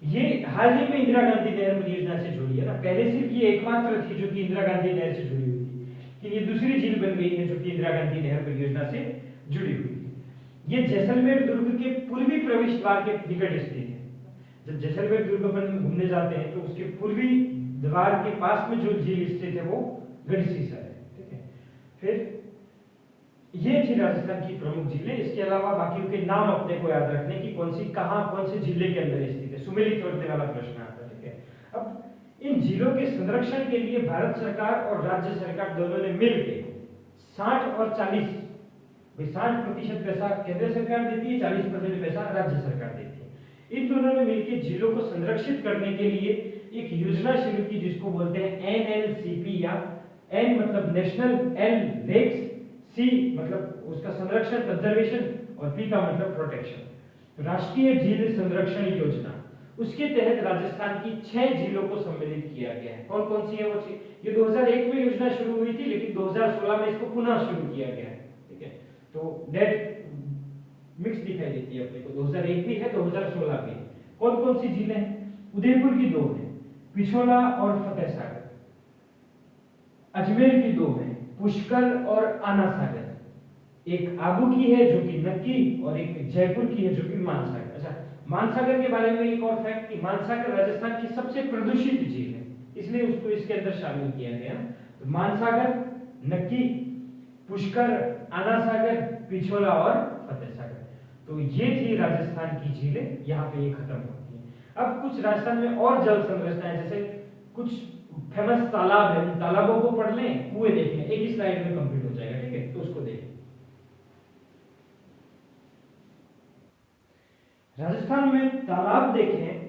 ये हाल ही में इंदिरा गांधी नहर परियोजना से जुड़ी है ना, पहले सिर्फ ये एकमात्र थी जो कि इंदिरा गांधी नहर से जुड़ी हुई थी, कि ये दूसरी झील बन गई है जो कि इंदिरा गांधी नहर परियोजना से जुड़ी हुई थी। ये जैसलमेर दुर्ग के पूर्वी प्रवेश द्वार के निकट स्थित है। जब जैसलमेर दुर्ग पर घूमने जाते हैं तो उसके पूर्वी द्वार के पास में जो झील स्थित है वो गढ़सीसर है। ठीक है, फिर ये थी राजस्थान की प्रमुख झीलें। इसके अलावा बाकी के नाम अपने को याद रखने की, कौन से जिले के अंदर स्थित है, सुमेलित वर्तने वाला प्रश्न आता है। ठीक है, अब इन झीलों के संरक्षण के लिए भारत सरकार और राज्य सरकार दोनों ने मिलकर 60 और 40, 60% पैसा केंद्र सरकार देती है, 40% पैसा राज्य सरकार देती है। इन दोनों ने मिलकर झीलों को संरक्षित करने के लिए एक योजना शुरू की, जिसको बोलते हैं NLCP, या N मतलब नेशनल, L लेक्स, C मतलब उसका संरक्षण कंजर्वेशन, और P का मतलब प्रोटेक्शन, राष्ट्रीय झील संरक्षण योजना। उसके तहत राजस्थान की 6 झीलों को सम्मिलित किया गया है। कौन कौन सी है वो? ये 2001 में योजना शुरू हुई थी, लेकिन 2016 में इसको पुनः शुरू किया गया है। ठीक है, तो डेट मिक्स दिखाई देती है अपने को, 2001 भी है, 2016 भी है। कौन कौन सी झीलें हैं? उदयपुर की 2 है, पिछोला और फतेह सागर। अजमेर की 2 है, पुष्कर और आना सागर। एक आबू की है जो कि नक्की, और एक जयपुर की है जो कि मानसागर। अच्छा, मानसागर के बारे में एक और फैक्ट कि मानसागर राजस्थान की सबसे प्रदूषित झील है, इसलिए उसको इसके अंदर शामिल किया गया। तो मानसागर, नक्की, पुष्कर, आना सागर, पिछोला और फतेह सागर। तो ये थी राजस्थान की झीलें, यहाँ पे ये खत्म होती है। अब कुछ राजस्थान में और जल संरचनाएं, जैसे कुछ फेमस तालाब है, उन तालाबों को पढ़ लें, कुएं देख लें, एक ही स्लाइड में कंप्लीट हो जाएगा। ठीक है, तो उसको देखें। राजस्थान में तालाब देखें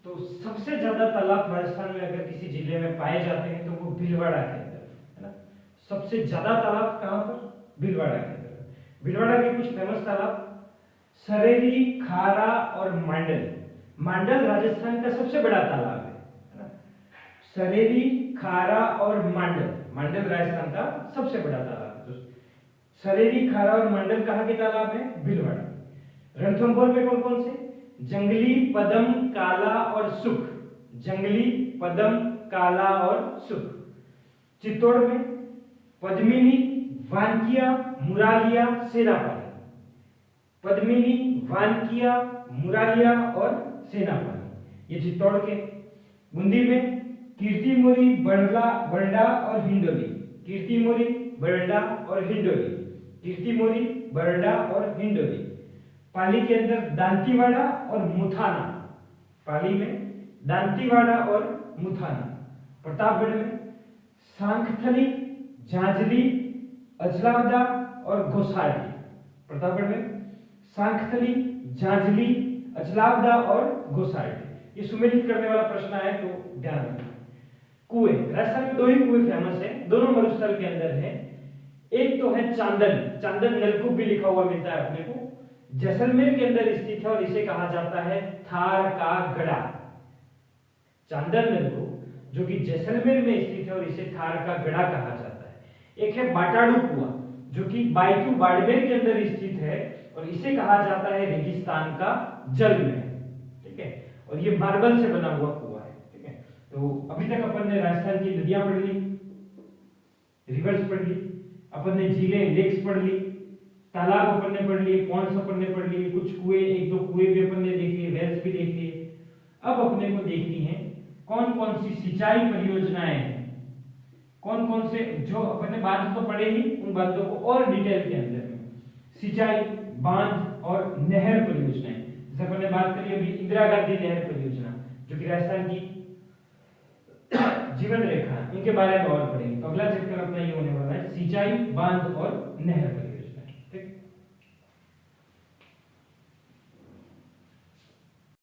तो सबसे ज्यादा तालाब राजस्थान में अगर किसी जिले में पाए जाते हैं तो वो भीलवाड़ा के अंदर है ना। सबसे ज्यादा तालाब कहां पर? भीलवाड़ा के अंदर। भीलवाड़ा के कुछ फेमस तालाब सरेली, खारा और मांडल। मांडल राजस्थान का सबसे बड़ा तालाब है ना। सरेली, खारा और मांडल। मांडल राजस्थान का सबसे बड़ा तालाब है। सरेरी, खारा और मांडल कहाँ के तालाब है? भीलवाड़ा। रणथंभौर में कौन कौन से? जंगली, पदम, काला और सुख। जंगली, पदम, काला और सुख। चित्तौड़ में पद्मिनी, वानकिया, मुरालिया, सेनापाली। पद्मिनी, वानकिया, मुरालिया और सेनापाली, ये चित्तौड़ के। बूंदी में कीर्तिमोरी, बरडा और हिंडोली। कीर्तिमोरी, बरडा और हिंडोली। कीर्तिमोरी, बरडा और हिंडोली। पाली के अंदर दांतीवाड़ा और मुथाना। पाली में दांतीवाड़ा और मुथाना। प्रतापगढ़ में सांखथली, झांझली, अजलावदा और घोसारडी। प्रतापगढ़ में सांखथली, झांझली, अजलावदा और घोसारडी। ये सुमेलित करने वाला प्रश्न है तो ध्यान रखना। कुएं, राजस्थान में दो ही कुएं फेमस है, दोनों मरुस्थल के अंदर है। एक तो है चांदन, चांदन नलकूप भी लिखा हुआ मिलता है अपने को, जैसलमेर के अंदर स्थित है और इसे कहा जाता है थार का गड़ा। चांदन नलकूप जो कि जैसलमेर में स्थित है और इसे थार का गड़ा कहा जाता है। एक है बाटाड़ू कुआं जो कि बायतू बाड़मेर के अंदर स्थित है और इसे कहा जाता है रेगिस्तान का जल महल। ठीक है, और ये मार्बल से बना हुआ कुआं है। ठीक है, तो अभी तक अपन ने राजस्थान की नदियां पढ़ ली, रिवर्स पढ़ ली, अपन ने झीलें, लेक्स पढ़ ली, तालाब अपन ने पढ़ लिए, पॉन्ड्स अपन ने पढ़ लिए, कुछ कुएं, एक दो कुएं भी अपन ने देख लिए, वेल्स भी देख लिए। अब अपने को देखनी है कौन कौन सी सिंचाई परियोजनाएं हैं, कौन कौन से, जो अपन ने बांध तो पढ़े ही, उन बांधों को और डिटेल के अंदर में सिंचाई, बांध और नहर परियोजनाएं। जैसे अपन ने बात करी अभी इंदिरा गांधी नहर परियोजना जो कि राजस्थान की जीवन रेखा है, उनके बारे में और पढ़ेंगे। तो अगला चैप्टर अपना ये होने वाला है सिंचाई, बांध और नहर परियोजना।